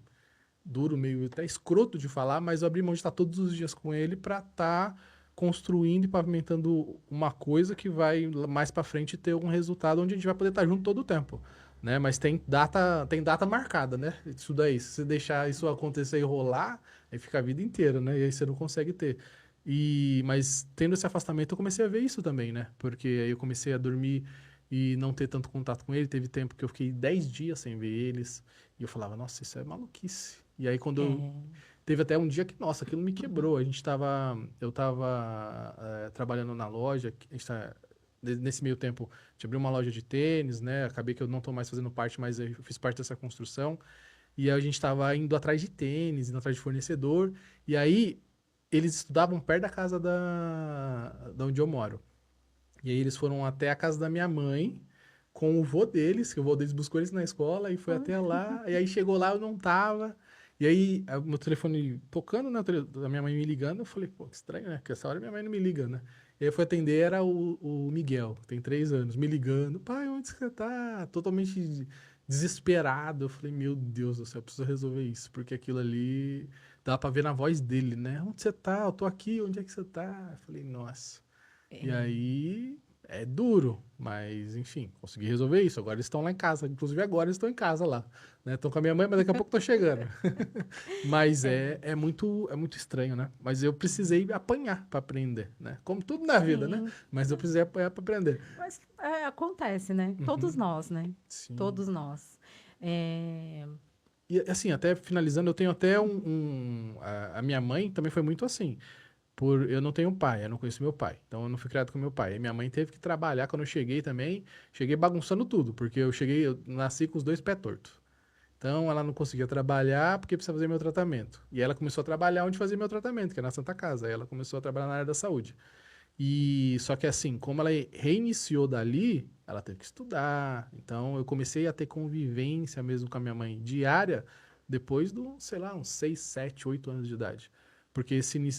duro, meio até escroto de falar, mas eu abri mão de estar todos os dias com ele para estar construindo e pavimentando uma coisa que vai mais para frente ter um resultado onde a gente vai poder estar junto todo o tempo, né? Mas tem data marcada, né? Isso daí, se você deixar isso acontecer e rolar, aí fica a vida inteira, né? E aí você não consegue ter. Mas tendo esse afastamento, eu comecei a ver isso também, né? Porque aí eu comecei a dormir e não ter tanto contato com ele. Teve tempo que eu fiquei 10 dias sem ver eles. E eu falava, nossa, isso é maluquice. E aí quando eu... É. Teve até um dia que, nossa, aquilo me quebrou. Eu tava trabalhando na loja, nesse meio tempo, a gente abriu uma loja de tênis, né? Acabei que eu não tô mais fazendo parte, mas eu fiz parte dessa construção. E aí a gente tava indo atrás de tênis, indo atrás de fornecedor. E aí eles estudavam perto da casa da onde eu moro. E aí eles foram até a casa da minha mãe com o vô deles, que o vô deles buscou eles na escola e foi até lá. E aí chegou lá, eu não tava. E aí, meu telefone tocando, né? A minha mãe me ligando. Eu falei, pô, que estranho, né? Porque essa hora minha mãe não me liga, né? E aí eu fui atender, era o Miguel, que tem 3 anos, me ligando. Pai, onde você tá? Totalmente desesperado. Eu falei, meu Deus do céu, eu preciso resolver isso. Porque aquilo ali, dá pra ver na voz dele, né? Onde você tá? Eu tô aqui, onde é que você tá? Eu falei, nossa. E É. aí é duro, mas enfim, consegui resolver isso. Agora eles estão lá em casa. Inclusive agora eles estão em casa lá, né? Estão com a minha mãe, mas daqui a pouco estão chegando. Mas É. é muito estranho, né? Mas eu precisei apanhar para aprender, né? Como tudo na vida, né? Sim, Mas eu precisei apanhar para aprender. mas acontece, né? Todos Uhum, nós, né? sim. Todos nós. É, E assim, até finalizando, eu tenho até a minha mãe também foi muito assim. Eu não tenho pai, eu não conheço meu pai. Então eu não fui criado com meu pai. E minha mãe teve que trabalhar quando eu cheguei também. Cheguei bagunçando tudo, porque eu nasci com os dois pés tortos. Então ela não conseguia trabalhar porque precisava fazer meu tratamento. E ela começou a trabalhar onde fazia meu tratamento, que é na Santa Casa. Aí ela começou a trabalhar na área da saúde. E só que assim, como ela reiniciou dali, ela teve que estudar. Então eu comecei a ter convivência mesmo com a minha mãe diária depois do, sei lá, uns 6, 7, 8 anos de idade. Porque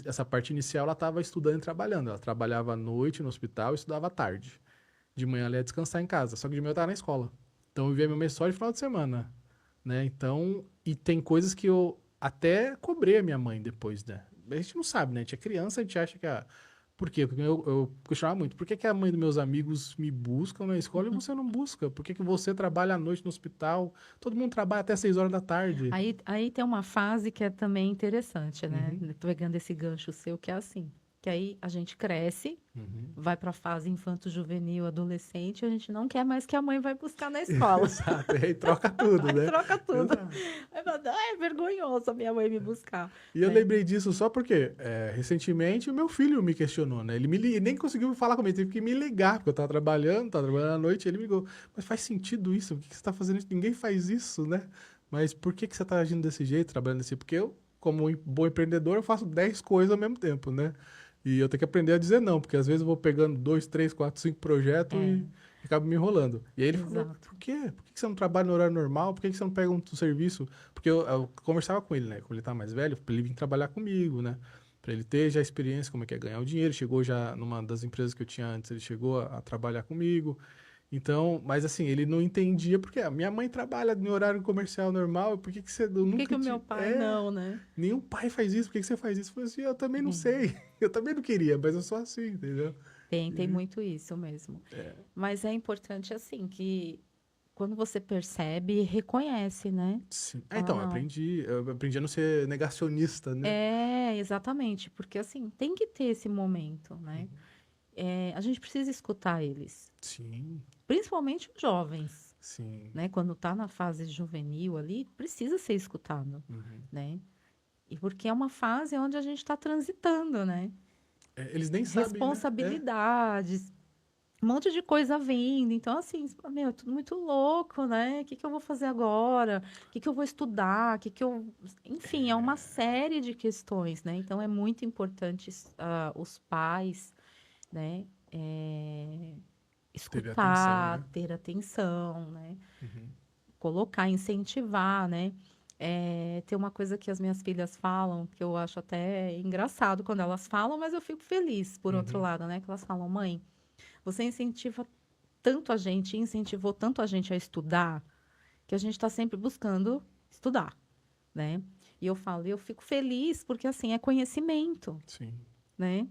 essa parte inicial ela estava estudando e trabalhando. Ela trabalhava à noite no hospital e estudava à tarde. De manhã ela ia descansar em casa, só que de manhã eu estava na escola. Então eu via minha mãe só de final de semana, né? Então, e tem coisas que eu até cobrei a minha mãe depois, né? A gente não sabe, né? A gente é criança, a gente acha que por quê? Porque eu questionava muito. Por que que a mãe dos meus amigos me buscam na escola e você não busca? Por que que você trabalha à noite no hospital? Todo mundo trabalha até 6 horas da tarde. aí tem uma fase que é também interessante, né? Uhum, Pegando esse gancho seu, que é assim, que aí a gente cresce, uhum. vai para a fase infanto-juvenil, adolescente, a gente não quer mais que a mãe vai buscar na escola. Exato, e aí troca tudo, Aí né? troca tudo. Exato. Aí fala, "Ah, é vergonhoso a minha mãe me buscar, E eu né? lembrei disso só porque, recentemente, o meu filho me questionou, né? Ele nem conseguiu falar comigo, teve que me ligar, porque eu tava trabalhando à noite, ele me ligou. Mas faz sentido isso? Por que que você tá fazendo isso? Ninguém faz isso, né? Mas por que que você tá agindo desse jeito, trabalhando assim? Porque eu, como um bom empreendedor, eu faço 10 coisas ao mesmo tempo, né? E eu tenho que aprender a dizer não, porque às vezes eu vou pegando 2, 3, 4, 5 projetos É, e acabo me enrolando. E aí ele falou, exato. por quê? Por que que você não trabalha no horário normal? Por que que você não pega um serviço? Porque eu conversava com ele, né? Quando ele tá mais velho, pra ele vir trabalhar comigo, né? Pra ele ter já experiência, como é que é ganhar o dinheiro. Chegou já numa das empresas que eu tinha antes, ele chegou a trabalhar comigo. Então, mas assim, ele não entendia porque a minha mãe trabalha no horário comercial normal, por que que você eu Por que que nunca o meu te... pai não, né? Nenhum pai faz isso, por que que você faz isso? Eu falei assim, eu também não Uhum. sei. Eu também não queria, mas eu sou assim, entendeu? Tem E, muito isso mesmo. é, Mas é importante, assim, que quando você percebe, reconhece, né? sim. Fala, Então, não. eu aprendi a não ser negacionista, né? É, exatamente, porque assim, tem que ter esse momento, né? Uhum. É, a gente precisa escutar eles, Sim, principalmente os jovens, sim. né? Quando tá na fase juvenil ali, precisa ser escutado, Uhum. né? E porque é uma fase onde a gente está transitando, né? Eles nem sabem, né? Responsabilidades, um monte de coisa vindo. Então, assim, meu, é tudo muito louco, né? O que que eu vou fazer agora? O que que eu vou estudar? O que que eu... Enfim, é uma série de questões, né? Então, é muito importante os pais, né? Teve atenção, Escutar, né? ter atenção, né? Uhum. Colocar, incentivar, né? Tem uma coisa que as minhas filhas falam, que eu acho até engraçado quando elas falam, mas eu fico feliz, por outro Uhum. lado, né? Que elas falam, mãe, você incentiva tanto a gente, incentivou tanto a gente a estudar, que a gente está sempre buscando estudar, né? E eu falo, eu fico feliz porque, assim, é conhecimento, Sim. né?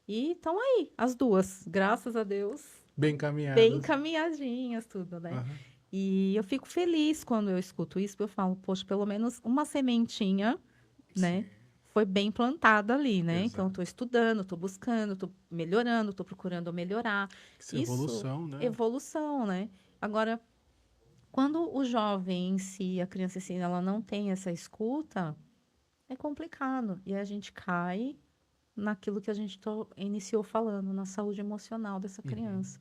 E estão aí, as duas, graças a Deus, Bem bem encaminhadas. encaminhadinhas, tudo, né? Aham. E eu fico feliz quando eu escuto isso, porque eu falo, poxa, pelo menos uma sementinha, Sim, né? Foi bem plantada ali, né? Então, exato. estou estudando, estou buscando, estou melhorando, estou procurando melhorar. Isso é Isso, evolução, né? evolução, né? Agora, quando o jovem em si, a criança assim, ela não tem essa escuta, é complicado. E a gente cai naquilo que a gente iniciou falando, na saúde emocional dessa Uhum. criança,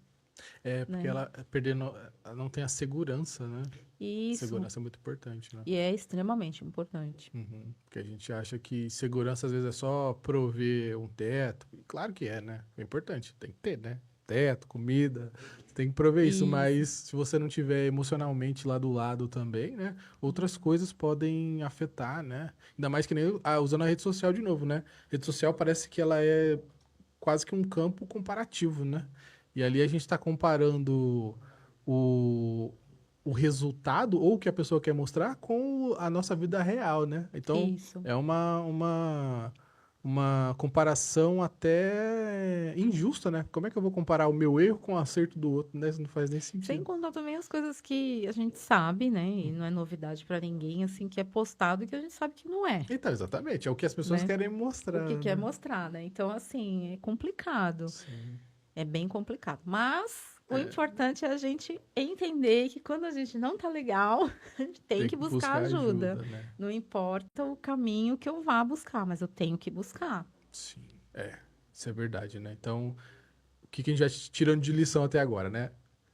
É, porque né? ela perdendo, ela não tem a segurança, né? Isso, Segurança é muito importante, né? e é extremamente importante. Uhum. Porque a gente acha que segurança às vezes é só prover um teto. E claro que é, né? É importante, tem que ter, né? Teto, comida, você tem que prover isso, Isso. mas se você não tiver emocionalmente lá do lado também, né? Outras coisas podem afetar, né? Ainda mais que nem usando a rede social de novo, né? Rede social parece que ela é quase que um campo comparativo, né? E ali a gente está comparando o, o resultado ou o que a pessoa quer mostrar com a nossa vida real, né? Então Isso. é uma comparação até injusta, né? Como é que eu vou comparar o meu erro com o acerto do outro, né? Isso não faz nem Sem sentido. contar também as coisas que a gente sabe, né? E não é novidade para ninguém, assim, que é postado e que a gente sabe que não é, Então, exatamente, é o que as pessoas né? querem O que mostrar, quer né? mostrar, né? Então, assim, é complicado. Sim. É bem complicado. Mas o É, importante é a gente entender que quando a gente não tá legal, a gente tem tem que que buscar buscar ajuda. ajuda, né? Não importa o caminho que eu vá buscar, mas eu tenho que buscar. Sim, isso é verdade, né? Então, o que a gente já tirando de lição até agora, né?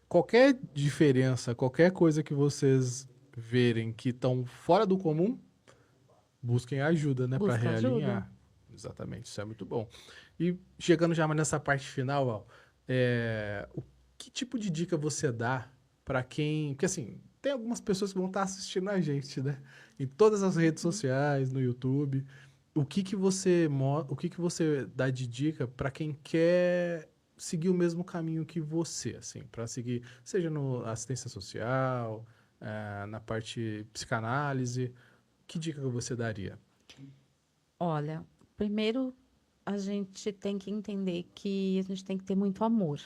Qualquer diferença, qualquer coisa que vocês verem que estão fora do comum, busquem ajuda, né, para Busca ajuda. realinhar. Exatamente, isso é muito bom. E chegando já mais nessa parte final, ó, o que tipo de dica você dá para quem, porque assim, tem algumas pessoas que vão estar assistindo a gente, né, em todas as redes Uhum. sociais, no YouTube. O que que você dá de dica para quem quer seguir o mesmo caminho que você, assim, para seguir, seja no assistência social, na parte psicanálise, que dica que você daria? Olha, primeiro a gente tem que entender que a gente tem que ter muito amor,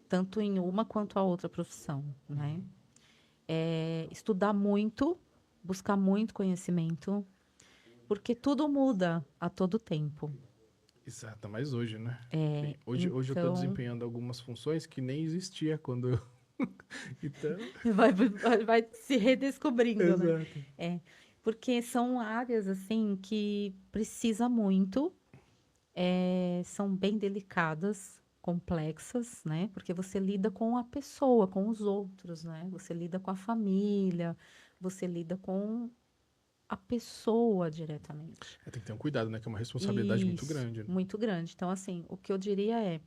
tanto em uma quanto a outra profissão, né? Estudar muito, buscar muito conhecimento, porque tudo muda a todo tempo. Exato, mas hoje, né? Hoje eu estou Então, desempenhando algumas funções que nem existia quando eu... Então, vai se redescobrindo, né? exato. É, porque são áreas, assim, que precisa muito, são bem delicadas, complexas, né? Porque você lida com a pessoa, com os outros, né? Você lida com a família, você lida com a pessoa diretamente. Tem que ter um cuidado, né? Que é uma responsabilidade muito Isso, grande, né? muito grande. Então, assim, o que eu diria é,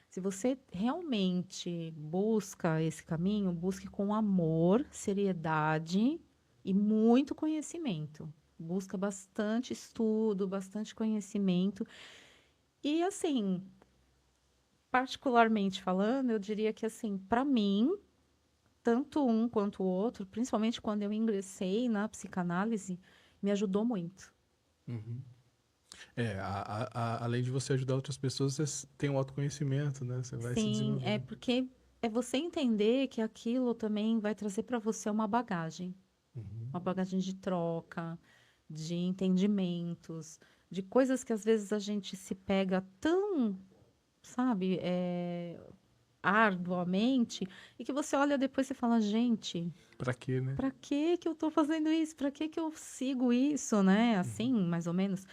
se você realmente busca esse caminho, busque com amor, seriedade e muito conhecimento. Busca bastante estudo, bastante conhecimento. E, assim, particularmente falando, eu diria que, assim, para mim, tanto um quanto o outro, principalmente quando eu ingressei na psicanálise, me ajudou muito. Uhum. Além de você ajudar outras pessoas, você tem um autoconhecimento, né? Você vai se Sim, é desenvolvendo. porque é você entender que aquilo também vai trazer para você Uhum. uma bagagem de troca, de entendimentos, de coisas que às vezes a gente se pega tão, sabe, arduamente, e que você olha depois e fala, gente, Pra quê, né? para que que eu estou fazendo isso? Para que que eu sigo isso, né? Uhum. Assim, mais ou menos.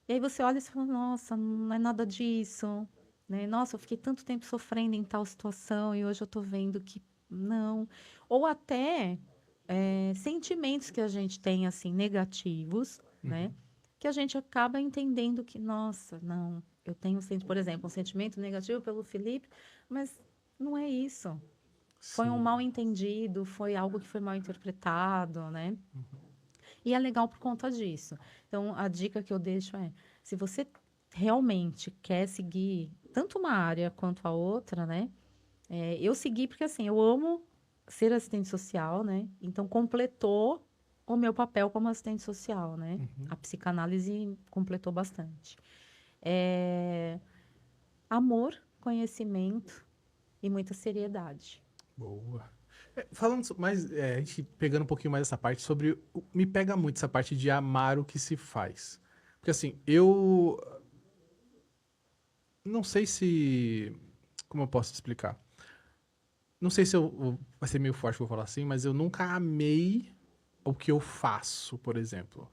E aí você olha e você fala, nossa, não é nada disso. né? Nossa, eu fiquei tanto tempo sofrendo em tal situação e hoje eu tô vendo que não. Ou até sentimentos que a gente tem, assim, negativos, né? Uhum. Que a gente acaba entendendo que, nossa, não, eu tenho, por exemplo, um sentimento negativo pelo Felipe, mas não é isso. Foi um Sim. mal entendido, foi algo que foi mal interpretado, né? E é legal por conta disso. Então, a dica que eu deixo é, se você realmente quer seguir tanto uma área quanto a outra, né? Eu segui porque, assim, eu amo ser assistente social, né? Então, completou o meu papel como assistente social, né? Uhum. A psicanálise completou bastante. É, amor, conhecimento e muita seriedade. Boa. Falando mais, a gente pegando um pouquinho mais essa parte sobre. Me pega muito essa parte de amar o que se faz. Porque assim, eu não sei se. Como eu posso explicar? Não sei se vai ser meio forte que eu vou falar assim, mas eu nunca amei o que eu faço, por exemplo.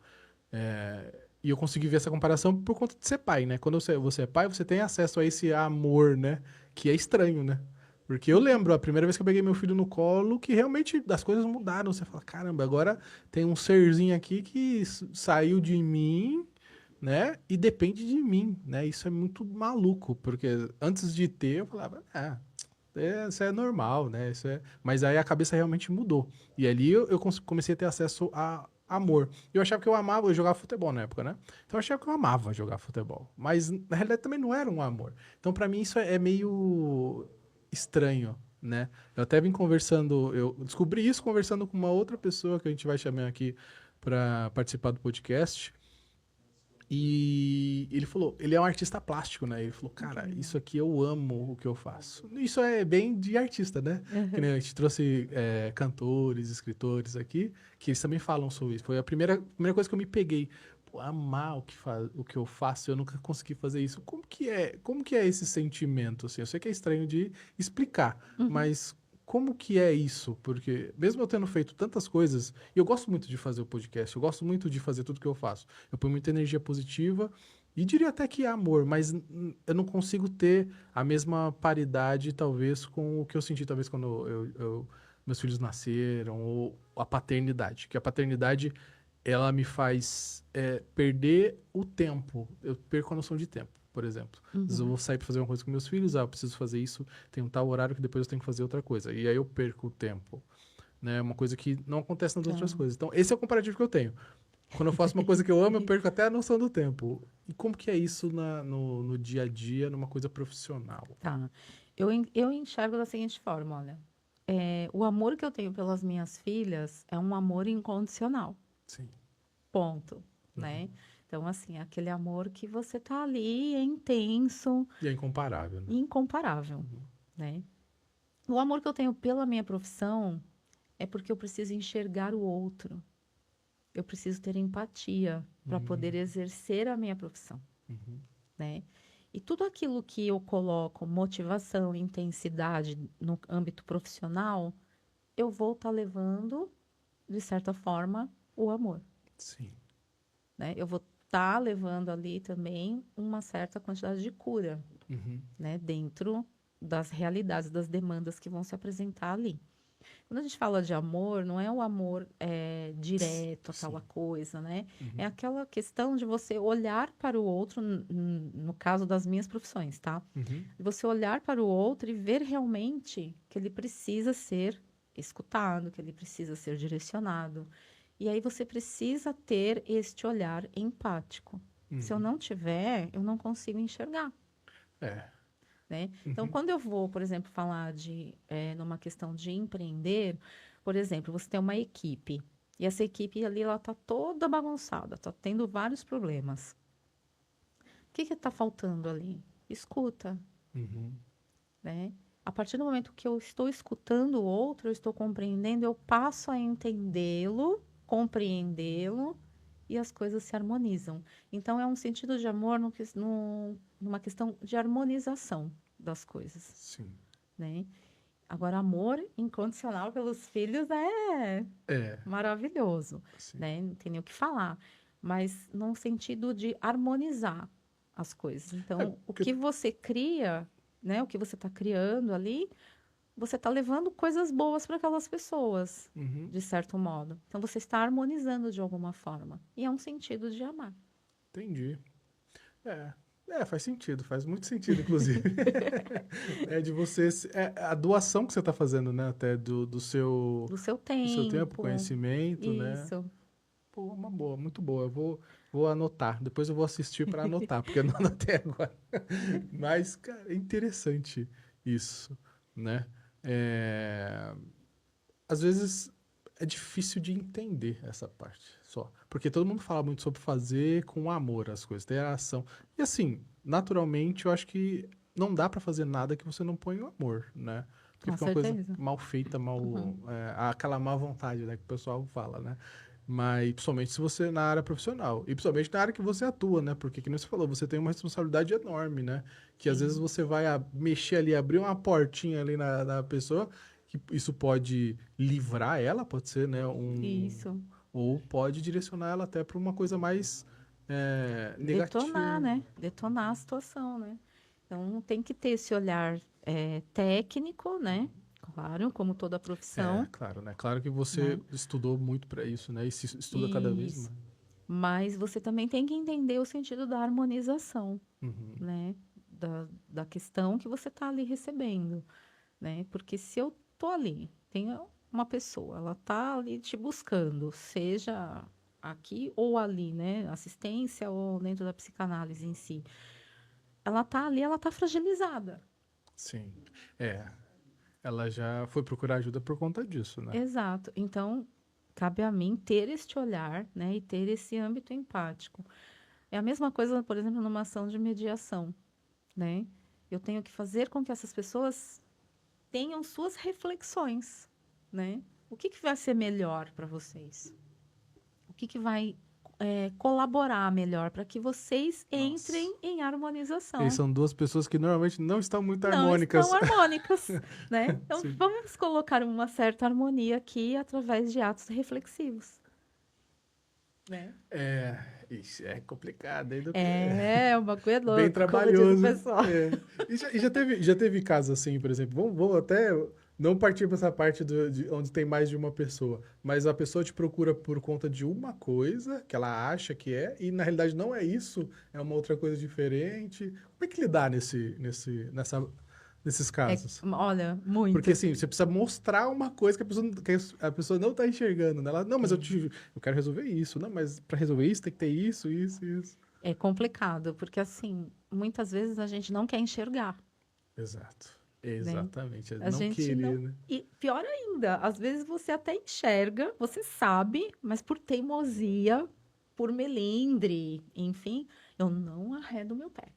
E eu consegui ver essa comparação por conta de ser pai, né? Quando você é pai, você tem acesso a esse amor, né? Que é estranho, né? Porque eu lembro a primeira vez que eu peguei meu filho no colo, que realmente as coisas mudaram. Você fala, caramba, agora tem um serzinho aqui que saiu de mim, né? E depende de mim, né? Isso é muito maluco, porque antes de ter, eu falava, isso é normal, né? Isso é... Mas aí a cabeça realmente mudou. E ali eu comecei a ter acesso a amor. Eu achava que eu amava eu jogava futebol na época, né? Então eu achava que eu amava jogar futebol. Mas na realidade também não era um amor. Então pra mim isso é meio estranho, né? Eu até vim conversando, eu descobri isso conversando com uma outra pessoa que a gente vai chamar aqui pra participar do podcast. E ele falou, ele é um artista plástico, né? Ele falou, Que cara, legal. isso aqui eu amo o que eu faço. Isso é bem de artista, né? Que nem a gente trouxe cantores, escritores aqui, que eles também falam sobre isso. Foi a primeira coisa que eu me peguei. Pô, amar o que eu faço, eu nunca consegui fazer isso. Como que é esse sentimento, assim? Eu sei que é estranho de explicar, Uhum. mas como que é isso? Porque mesmo eu tendo feito tantas coisas, e eu gosto muito de fazer o podcast, eu gosto muito de fazer tudo que eu faço. Eu ponho muita energia positiva e diria até que é amor, mas eu não consigo ter a mesma paridade, talvez, com o que eu senti, talvez, quando meus filhos nasceram, ou a paternidade. Que a paternidade, ela me faz perder o tempo. Eu perco a noção de tempo, por exemplo. Às vezes eu Uhum. vou sair para fazer uma coisa com meus filhos, eu preciso fazer isso, tem um tal horário que depois eu tenho que fazer outra coisa. E aí eu perco o tempo, né? Uma coisa que não acontece nas outras Tá. coisas. Então, esse é o comparativo que eu tenho. Quando eu faço uma coisa que eu amo, eu perco até a noção do tempo. E como que é isso no dia a dia, numa coisa profissional? Tá. Eu enxergo da seguinte forma, olha. O amor que eu tenho pelas minhas filhas é um amor incondicional. Sim. Ponto, Uhum. né? Então, assim, é aquele amor que você tá ali, é intenso E é incomparável, né? e incomparável, Uhum. né? O amor que eu tenho pela minha profissão é porque eu preciso enxergar o outro. Eu preciso ter empatia para poder Uhum. exercer a minha profissão, Uhum. né? E tudo aquilo que eu coloco, motivação, intensidade no âmbito profissional, eu vou estar levando, de certa forma, o amor, Sim. né? Eu vou estar levando ali também uma certa quantidade de cura, Uhum. né? Dentro das realidades, das demandas que vão se apresentar ali. Quando a gente fala de amor, não é o amor direto, Sim. aquela coisa, né? É Uhum. aquela questão de você olhar para o outro, no caso das minhas profissões, tá? Uhum. De você olhar para o outro e ver realmente que ele precisa ser escutado, que ele precisa ser direcionado. E aí você precisa ter este olhar empático. Se eu Uhum. não tiver, eu não consigo enxergar, É. né? Então, Uhum. quando eu vou, por exemplo, falar numa questão de empreender, por exemplo, você tem uma equipe e essa equipe ali ela está toda bagunçada, está tendo vários problemas. O que está faltando ali? Escuta, Uhum. né? A partir do momento que eu estou escutando o outro, eu estou compreendendo, eu passo a entendê-lo, compreendê-lo e as coisas se harmonizam. Então, é um sentido de amor numa questão de harmonização das coisas, Sim. né? Agora, amor incondicional pelos filhos é É. maravilhoso, Sim. né? Não tem nem o que falar. Mas num sentido de harmonizar as coisas. É, Então, o porque... que você cria, né? O que você está criando ali, você está levando coisas boas para aquelas pessoas, Uhum, de certo modo. Então, você está harmonizando de alguma forma. E é um sentido de amar. entendi. É, faz sentido, faz muito sentido, inclusive. É de você. É a doação que você está fazendo, né? Até Do seu do seu tempo, tempo. conhecimento, né? Isso. Pô, uma boa, muito boa. Vou anotar. Depois eu vou assistir para anotar, porque eu não anotei agora. Mas, cara, é interessante isso, né? É, às vezes é difícil de entender essa parte só. Porque todo mundo fala muito sobre fazer com amor as coisas, ter a ação. E assim, naturalmente, eu acho que não dá pra fazer nada que você não põe o amor, né? Porque Com fica uma coisa certeza. mal feita, Uhum. aquela má vontade, né, que o pessoal fala, né? Mas principalmente se você na área profissional. E principalmente na área que você atua, né? Porque, como você falou, você tem uma responsabilidade enorme, né? Que às vezes Sim. você vai mexer ali, abrir uma portinha ali na pessoa, que isso pode livrar ela, pode ser, né? Isso. Ou pode direcionar ela até para uma coisa mais Detonar, negativa. né? Detonar a situação, né? Então, tem que ter esse olhar técnico, né? Claro, como toda É, profissão, claro, né? Claro que você né? estudou muito para isso, né? E se estuda cada vez Isso. mais. Mas você também tem que entender o sentido da harmonização, Uhum. né? Da questão que você está ali recebendo, né? Porque se eu tô ali, tem uma pessoa, ela tá ali te buscando, seja aqui ou ali, né? Assistência ou dentro da psicanálise em si. Ela tá ali, ela tá fragilizada. Sim. É, ela já foi procurar ajuda por conta disso, né? Exato. Então, cabe a mim ter este olhar, né? E ter esse âmbito empático. É a mesma coisa, por exemplo, numa ação de mediação, né? Eu tenho que fazer com que essas pessoas tenham suas reflexões, né? O que que vai ser melhor para vocês? O que que vai colaborar melhor para que vocês Nossa. entrem em E aí harmonização? são duas pessoas que normalmente não estão muito Não estão harmônicas. harmônicas, né? Então, Sim. vamos colocar uma certa harmonia aqui através de atos reflexivos, né? É, ixi, é complicado, ainda É, o bagulho é bem louco, como diz o trabalhoso. pessoal. É. E já teve casos assim, por exemplo, vamos até não partir para essa parte de onde tem mais de uma pessoa, mas a pessoa te procura por conta de uma coisa que ela acha que é, e na realidade não é isso, é uma outra coisa diferente. Como é que lidar nesses casos? Olha, Porque muito. assim, você precisa mostrar uma coisa que a pessoa não tá enxergando, né? Ela, não, mas É, eu quero resolver isso. Não, mas para resolver isso tem que ter isso, isso, isso. é complicado, porque assim, muitas vezes a gente não quer enxergar, Exato. né? Exatamente. É A não gente querer, não. né? E pior ainda, às vezes você até enxerga, você sabe, mas por teimosia, por melindre, enfim, eu não arredo meu pé.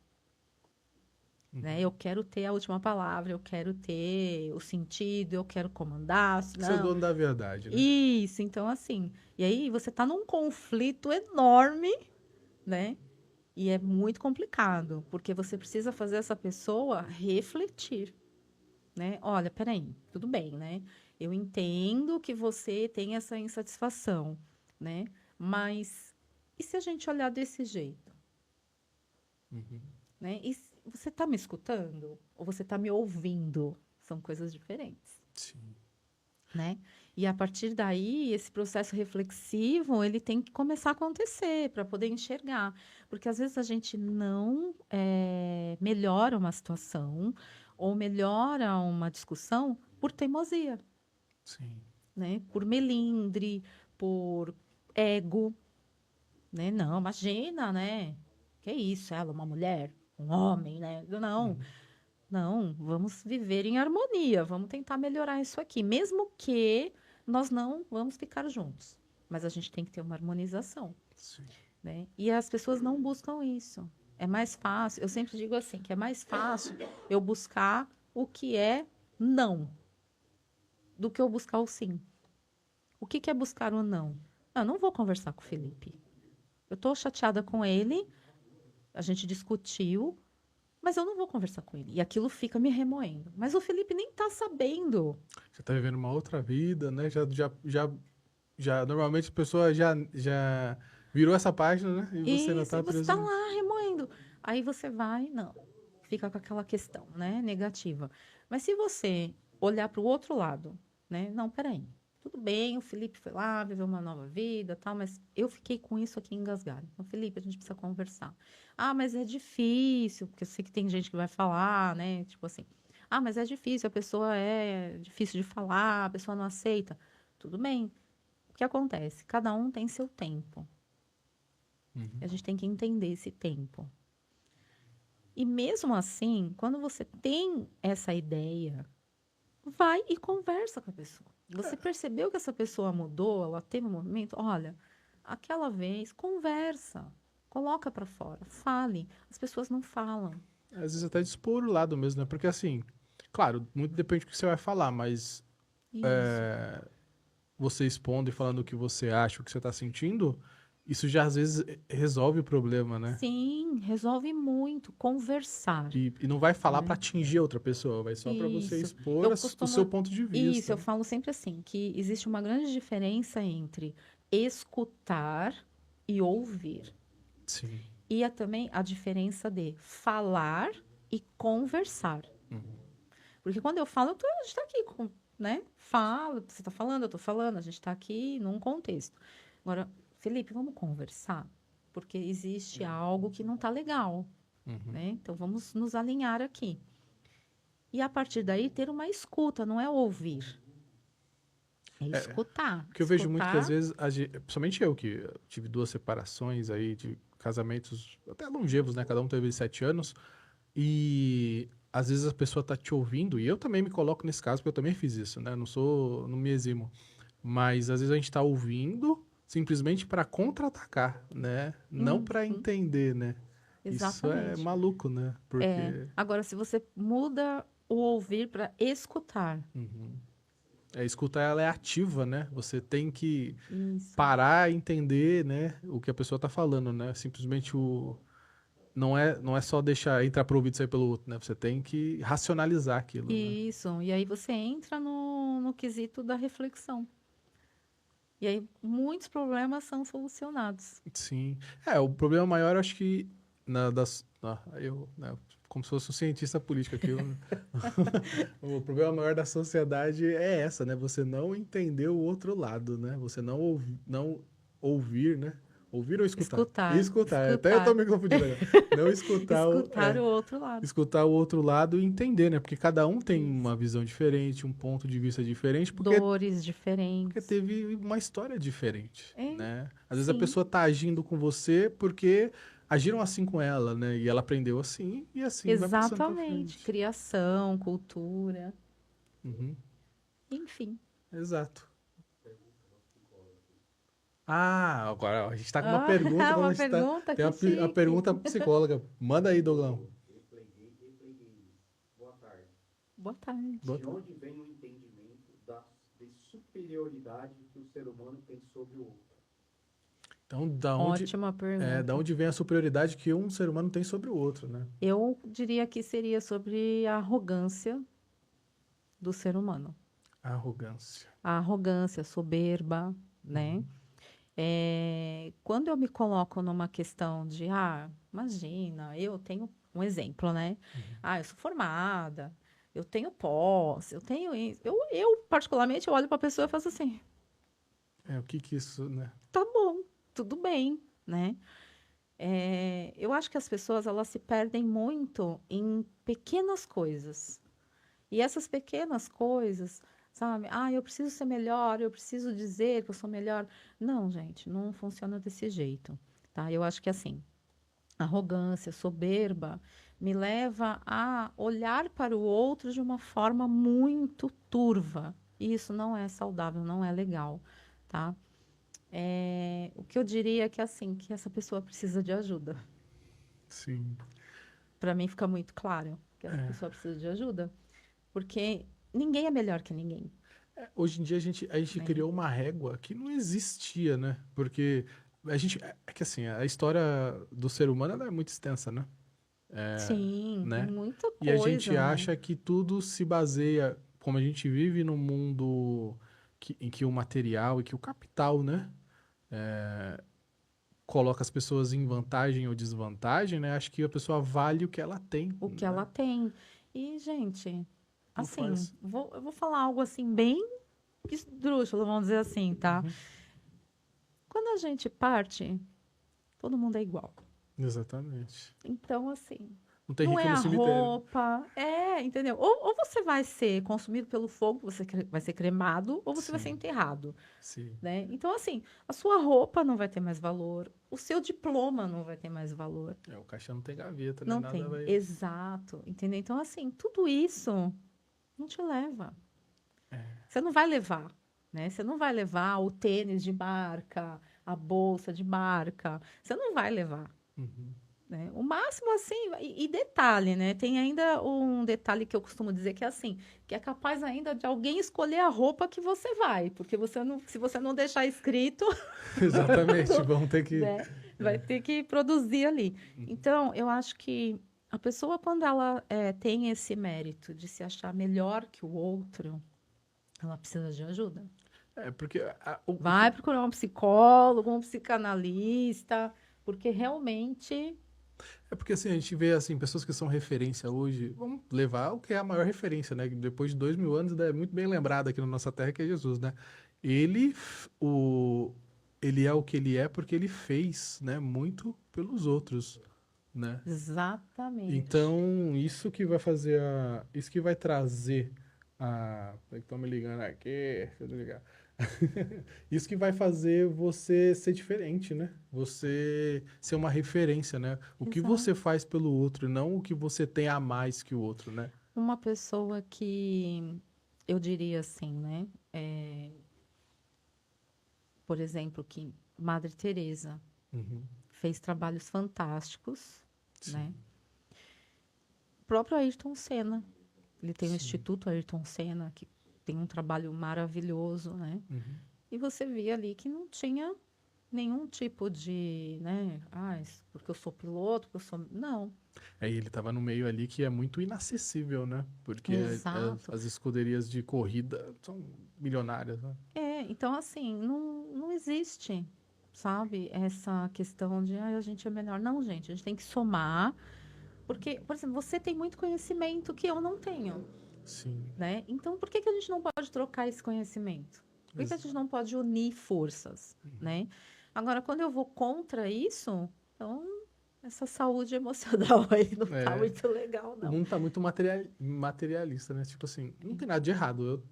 Né? Eu quero ter a última palavra, eu quero ter o sentido, eu quero comandar, Ser o senão. dono da verdade, né? Isso, então assim. E aí você está num conflito enorme, né? E é muito complicado, porque você precisa fazer essa pessoa refletir, né? Olha, peraí, tudo bem, né? Eu entendo que você tem essa insatisfação, né? Mas e se a gente olhar desse jeito, Uhum. né? Você está me escutando ou você está me ouvindo? São coisas diferentes, Sim. né? E a partir daí, esse processo reflexivo, ele tem que começar a acontecer para poder enxergar. Porque às vezes a gente não melhora uma situação ou melhora uma discussão por teimosia, Sim. né? Por melindre, por ego, né? Não, imagina, né? Que isso, ela, uma mulher, um homem, né? Não, Uhum. não, vamos viver em harmonia, vamos tentar melhorar isso aqui, mesmo que nós não vamos ficar juntos, mas a gente tem que ter uma harmonização, Sim. né? E as pessoas não buscam isso. É mais fácil, eu sempre digo assim, que é mais fácil eu buscar o que é não do que eu buscar o sim. O que que é buscar o não? Eu não vou conversar com o Felipe. Eu tô chateada com ele, a gente discutiu, mas eu não vou conversar com ele. E aquilo fica me remoendo. Mas o Felipe nem tá sabendo. Já tá vivendo uma outra vida, né? Normalmente a pessoa já virou essa página, né? E você ainda Isso, e tá você preso tá nisso. lá remoendo. Aí você vai, não, fica com aquela questão, né, negativa. Mas se você olhar para o outro lado, né, não, peraí, tudo bem, o Felipe foi lá, viveu uma nova vida, tal, mas eu fiquei com isso aqui engasgado. Então, Felipe, a gente precisa conversar. Ah, mas é difícil, porque eu sei que tem gente que vai falar, né, tipo assim, ah, mas é difícil, a pessoa é difícil de falar, a pessoa não aceita. Tudo bem. O que acontece? Cada um tem seu tempo. Uhum. A gente tem que entender esse tempo. E mesmo assim, quando você tem essa ideia, vai e conversa com a pessoa. Você percebeu que essa pessoa mudou, ela teve um movimento? Olha, aquela vez, conversa, coloca para fora, fale. As pessoas não falam. Às vezes até dispor o lado mesmo, né? Porque assim, claro, muito depende do que você vai falar, mas Isso. é, você expondo e falando o que você acha, o que você tá sentindo, isso já às vezes resolve o problema, né? Sim, resolve muito conversar, E não vai falar pra né? atingir a outra pessoa, vai só pra você Isso. expor Eu o seu costumo. ponto de Isso, eu vista. falo sempre assim, que existe uma grande diferença entre escutar e ouvir. Sim. E é também a diferença de falar e conversar. Uhum. Porque quando eu falo, a gente está aqui, né? Fala, você está falando, eu estou falando, a gente está aqui num contexto. Agora, Felipe, vamos conversar? Porque existe algo que não está legal, Uhum. né? Então, vamos nos alinhar aqui. E a partir daí, ter uma escuta, não é ouvir, é É, escutar. porque eu vejo muito que às Escutar, vezes, principalmente eu, que tive duas separações aí, de casamentos até longevos, né? Cada um teve 7 anos. E às vezes a pessoa tá te ouvindo, e eu também me coloco nesse caso, porque eu também fiz isso, né? Não me eximo. Mas às vezes a gente tá ouvindo simplesmente para contra-atacar, né? Não para uhum, entender, né? Isso é exatamente. maluco, né? É. Porque Agora, se você muda o ouvir para escutar, uhum, escutar ela é ativa, né? Você tem que isso. parar e entender, né, o que a pessoa tá falando, né? Simplesmente não é só deixar entrar pro ouvido e sair pelo outro, né? Você tem que racionalizar aquilo, né? Isso. E aí você entra no quesito da reflexão. E aí muitos problemas são solucionados. Sim. O problema maior, eu acho que eu, né, como se fosse um cientista político aqui, o problema maior da sociedade é essa, né? Você não entender o outro lado, né? Você não ouvir, né? Ouvir ou escutar? Escutar, Escutar. Até eu tô escutar, me confundindo agora. Não escutar escutar o outro lado. escutar o outro lado e entender, né? Porque cada um tem Isso. uma visão diferente, um ponto de vista diferente, Dores porque diferentes. teve uma história diferente, É, né? Às vezes a sim, pessoa tá agindo com você porque agiram assim com ela, né? E ela aprendeu assim e assim vai passando pra exatamente. frente. Criação, cultura, Uhum, enfim. exato. Ah, agora ó, a gente tá com uma Ah, pergunta quando a uma gente tá. pergunta, Tem que a chique. pergunta psicóloga. Manda aí, Douglas. Boa tarde. Boa tarde. De onde vem o entendimento de superioridade que o ser humano tem sobre o outro? Então, Ótima da pergunta. onde vem a superioridade que um ser humano tem sobre o outro, né? Eu diria que seria sobre a arrogância do ser humano. A arrogância. A arrogância, a soberba, né? Uhum. Quando eu me coloco numa questão de, imagina, eu tenho um exemplo, né? Uhum. Eu sou formada, eu tenho posse, eu tenho isso. Eu particularmente, eu olho para a pessoa e faço assim, O que que isso, né? tá bom, tudo bem, né? Eu acho que as pessoas, elas se perdem muito em pequenas coisas. E essas pequenas coisas, sabe? Eu preciso ser melhor, eu preciso dizer que eu sou melhor. Não, gente, não funciona desse jeito, tá? Eu acho que assim, arrogância, soberba, me leva a olhar para o outro de uma forma muito turva. E isso não é saudável, não é legal, tá? O que eu diria é que assim, que essa pessoa precisa de ajuda. Sim. Para mim fica muito claro que essa É. pessoa precisa de ajuda, porque ninguém é melhor que ninguém, Hoje em dia a gente né? criou uma régua que não existia, né? Porque a gente. É que assim, a história do ser humano ela é muito extensa, né? Sim, tem Né? muita E a gente coisa, né? acha que tudo se baseia. Como a gente vive num mundo em que o material e que o capital, né? coloca as pessoas em vantagem ou desvantagem, né? Acho que a pessoa vale o que ela tem. O que né? ela tem. E, gente, Não assim, faz. eu vou falar algo assim bem esdrúxulo, vamos dizer assim, tá? Uhum. Quando a gente parte, todo mundo é igual. Exatamente. Então, assim, Não tem não rico é no a cemitério. roupa, entendeu? Ou você vai ser consumido pelo fogo, vai ser cremado, ou você vai ser Sim, enterrado, sim. né? Então, assim, a sua roupa não vai ter mais valor, o seu diploma não vai ter mais valor. É, o caixão não tem gaveta, né? Não Nada tem. vai. Exato, entendeu? Então, assim, tudo isso não te leva. É. Você não vai levar, né? Você não vai levar o tênis de marca, a bolsa de marca. Você não vai levar, Uhum. né? O máximo, assim, e detalhe, né? Tem ainda um detalhe que eu costumo dizer que é assim, que é capaz ainda de alguém escolher a roupa que você vai, porque se você não deixar escrito, Exatamente. Vão ter que. né? Vai ter que produzir ali. Então, eu acho que a pessoa, quando ela tem esse mérito de se achar melhor que o outro, ela precisa de ajuda. É, porque o Vai procurar um psicólogo, um psicanalista, porque realmente. É porque assim, a gente vê assim, pessoas que são referência hoje, vamos levar o que é a maior referência, né? Que depois de 2000 anos ainda é muito bem lembrado aqui na nossa terra, que é Jesus, né? Ele, ele é o que ele é porque ele fez, né? Muito pelos outros, né? Exatamente. Então, isso que vai fazer isso que vai trazer a... Estão me ligando aqui, deixa eu desligar. Isso que vai fazer você ser diferente, né? Você ser uma referência, né? O que Exato. você faz pelo outro, não o que você tem a mais que o outro, né? Uma pessoa que eu diria assim, né? Por exemplo, que Madre Teresa Uhum. fez trabalhos fantásticos, Sim, né? O próprio Ayrton Senna, ele tem o sim. Instituto Ayrton Senna, que tem um trabalho maravilhoso, né? Uhum. E você via ali que não tinha nenhum tipo de, né? Ah, porque eu sou piloto, porque eu sou. Não, Aí ele tava no meio ali que é muito inacessível, né? Porque exato. as escuderias de corrida são milionárias, né? Então assim, não existe, sabe, essa questão de a gente é melhor. Não, gente, a gente tem que somar, porque, por exemplo, você tem muito conhecimento que eu não tenho, Sim, né? Então, por que que a gente não pode trocar esse conhecimento? Por que que a gente exato. não pode unir forças, né? Agora, quando eu vou contra isso, então essa saúde emocional aí não tá É, muito legal, o não. mundo tá muito materialista, né? Tipo assim, não tem nada de errado. Eu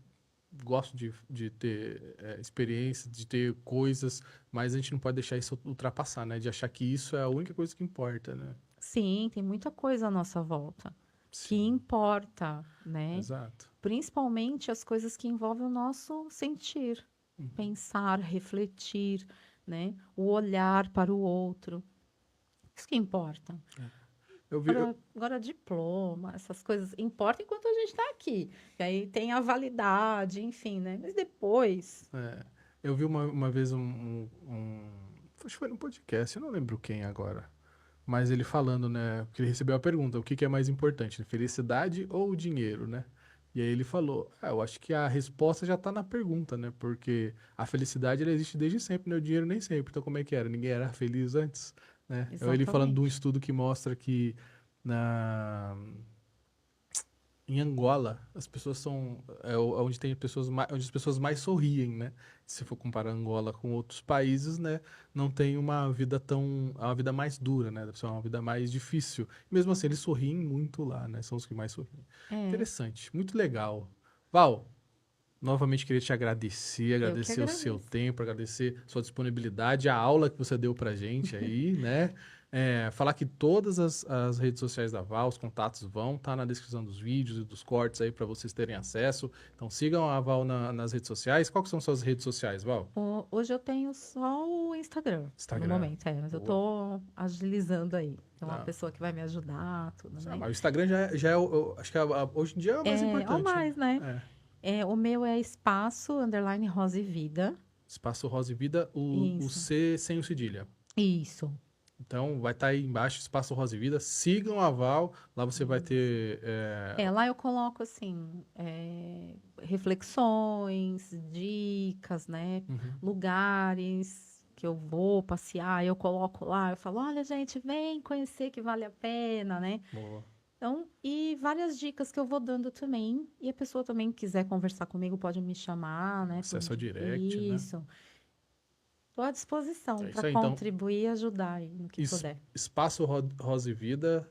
gosto de ter experiência, de ter coisas, mas a gente não pode deixar isso ultrapassar, né? De achar que isso é a única coisa que importa, né? Sim, tem muita coisa à nossa volta que Sim, importa, né? exato. Principalmente as coisas que envolvem o nosso sentir, Uhum. pensar, refletir, né? O olhar para o outro. Isso que importa. Eu vi, Agora diploma, essas coisas importam enquanto a gente está aqui. E aí tem a validade, enfim, né? Mas depois. é, eu vi uma vez acho que foi num podcast, eu não lembro quem agora. Mas ele falando, né? Porque ele recebeu a pergunta: o que que é mais importante, felicidade ou o dinheiro, né? E aí ele falou: eu acho que a resposta já tá na pergunta, né? Porque a felicidade ela existe desde sempre, né? O dinheiro nem sempre. Então, como é que era? Ninguém era feliz antes, né? Então, ele falando de um Exatamente. estudo que mostra que na, em Angola, as pessoas são onde tem pessoas onde as pessoas mais sorriem, né? Se for comparar Angola com outros países, né, não tem uma vida é uma vida mais dura, né? Deve ser uma vida mais difícil. Mesmo assim, eles sorriem muito lá, né? São os que mais sorriem. É, Interessante, muito legal. Val, novamente queria te agradecer, eu que agradecer o seu agradeço. tempo, agradecer sua disponibilidade, a aula que você deu pra gente aí, né? Falar que todas as redes sociais da Val, os contatos vão estar na descrição dos vídeos e dos cortes aí para vocês terem acesso. Então sigam a Val nas redes sociais. Qual que são suas redes sociais, Val? Hoje eu tenho só o Instagram, no Instagram. momento, mas eu Boa. tô agilizando aí. Tem uma Tá. pessoa que vai me ajudar, tudo, né? Mas o Instagram já é acho que hoje em dia é o mais Ao importante, né? mais, né? É. O meu é espaço, underline, Rosa e Vida. Espaço Rosa e Vida, o Isso. C sem o cedilha. Isso. Então, vai estar aí embaixo, Espaço Rosa e Vida. Sigam a Val. Lá você vai ter... Lá eu coloco, assim, reflexões, dicas, né? Uhum. Lugares que eu vou passear, eu coloco lá, eu falo, olha, gente, vem conhecer que vale a pena, né? Boa. Então, e várias dicas que eu vou dando também. E a pessoa também quiser conversar comigo, pode me chamar, né? Acesso ao direct, né? Isso. Estou à disposição É isso para aí, então. contribuir e ajudar aí no que puder. Espaço Rosa e Vida,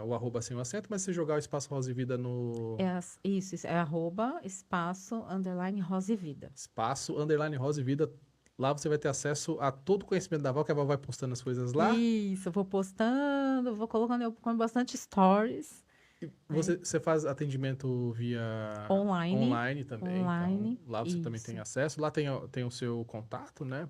o arroba sem o acento, mas se jogar o Espaço Rosa e Vida no... Isso, é arroba, espaço, underline, Rosa e Vida. Espaço, underline, Rosa e Vida. Lá você vai ter acesso a todo o conhecimento da Val, que a Val vai postando as coisas lá. Isso, eu vou postando, vou colocando, eu ponho bastante stories. Você faz atendimento via online também. Online, então, lá você também tem acesso. Lá tem o seu contato, né?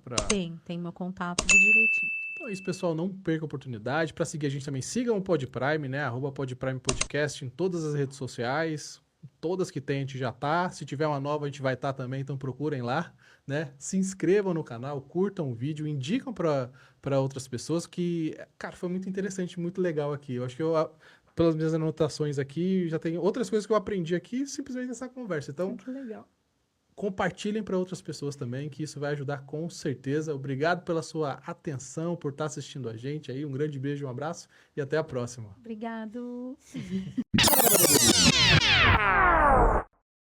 Tem meu contato tudo direitinho. Então é isso, pessoal. Não perca a oportunidade. Para seguir a gente também, sigam o Podprime, né? @Podprime Podcast em todas as redes sociais. Todas que tem, a gente já tá. Se tiver uma nova, a gente vai estar também. Então procurem lá, né? Se inscrevam no canal, curtam o vídeo, indicam para outras pessoas que, cara, foi muito interessante, muito legal aqui. Eu acho que pelas minhas anotações aqui, já tem outras coisas que eu aprendi aqui simplesmente nessa conversa. Então, Que legal. compartilhem para outras pessoas também, que isso vai ajudar com certeza. Obrigado pela sua atenção, por estar assistindo a gente aí. Um grande beijo, um abraço e até a próxima. Obrigado.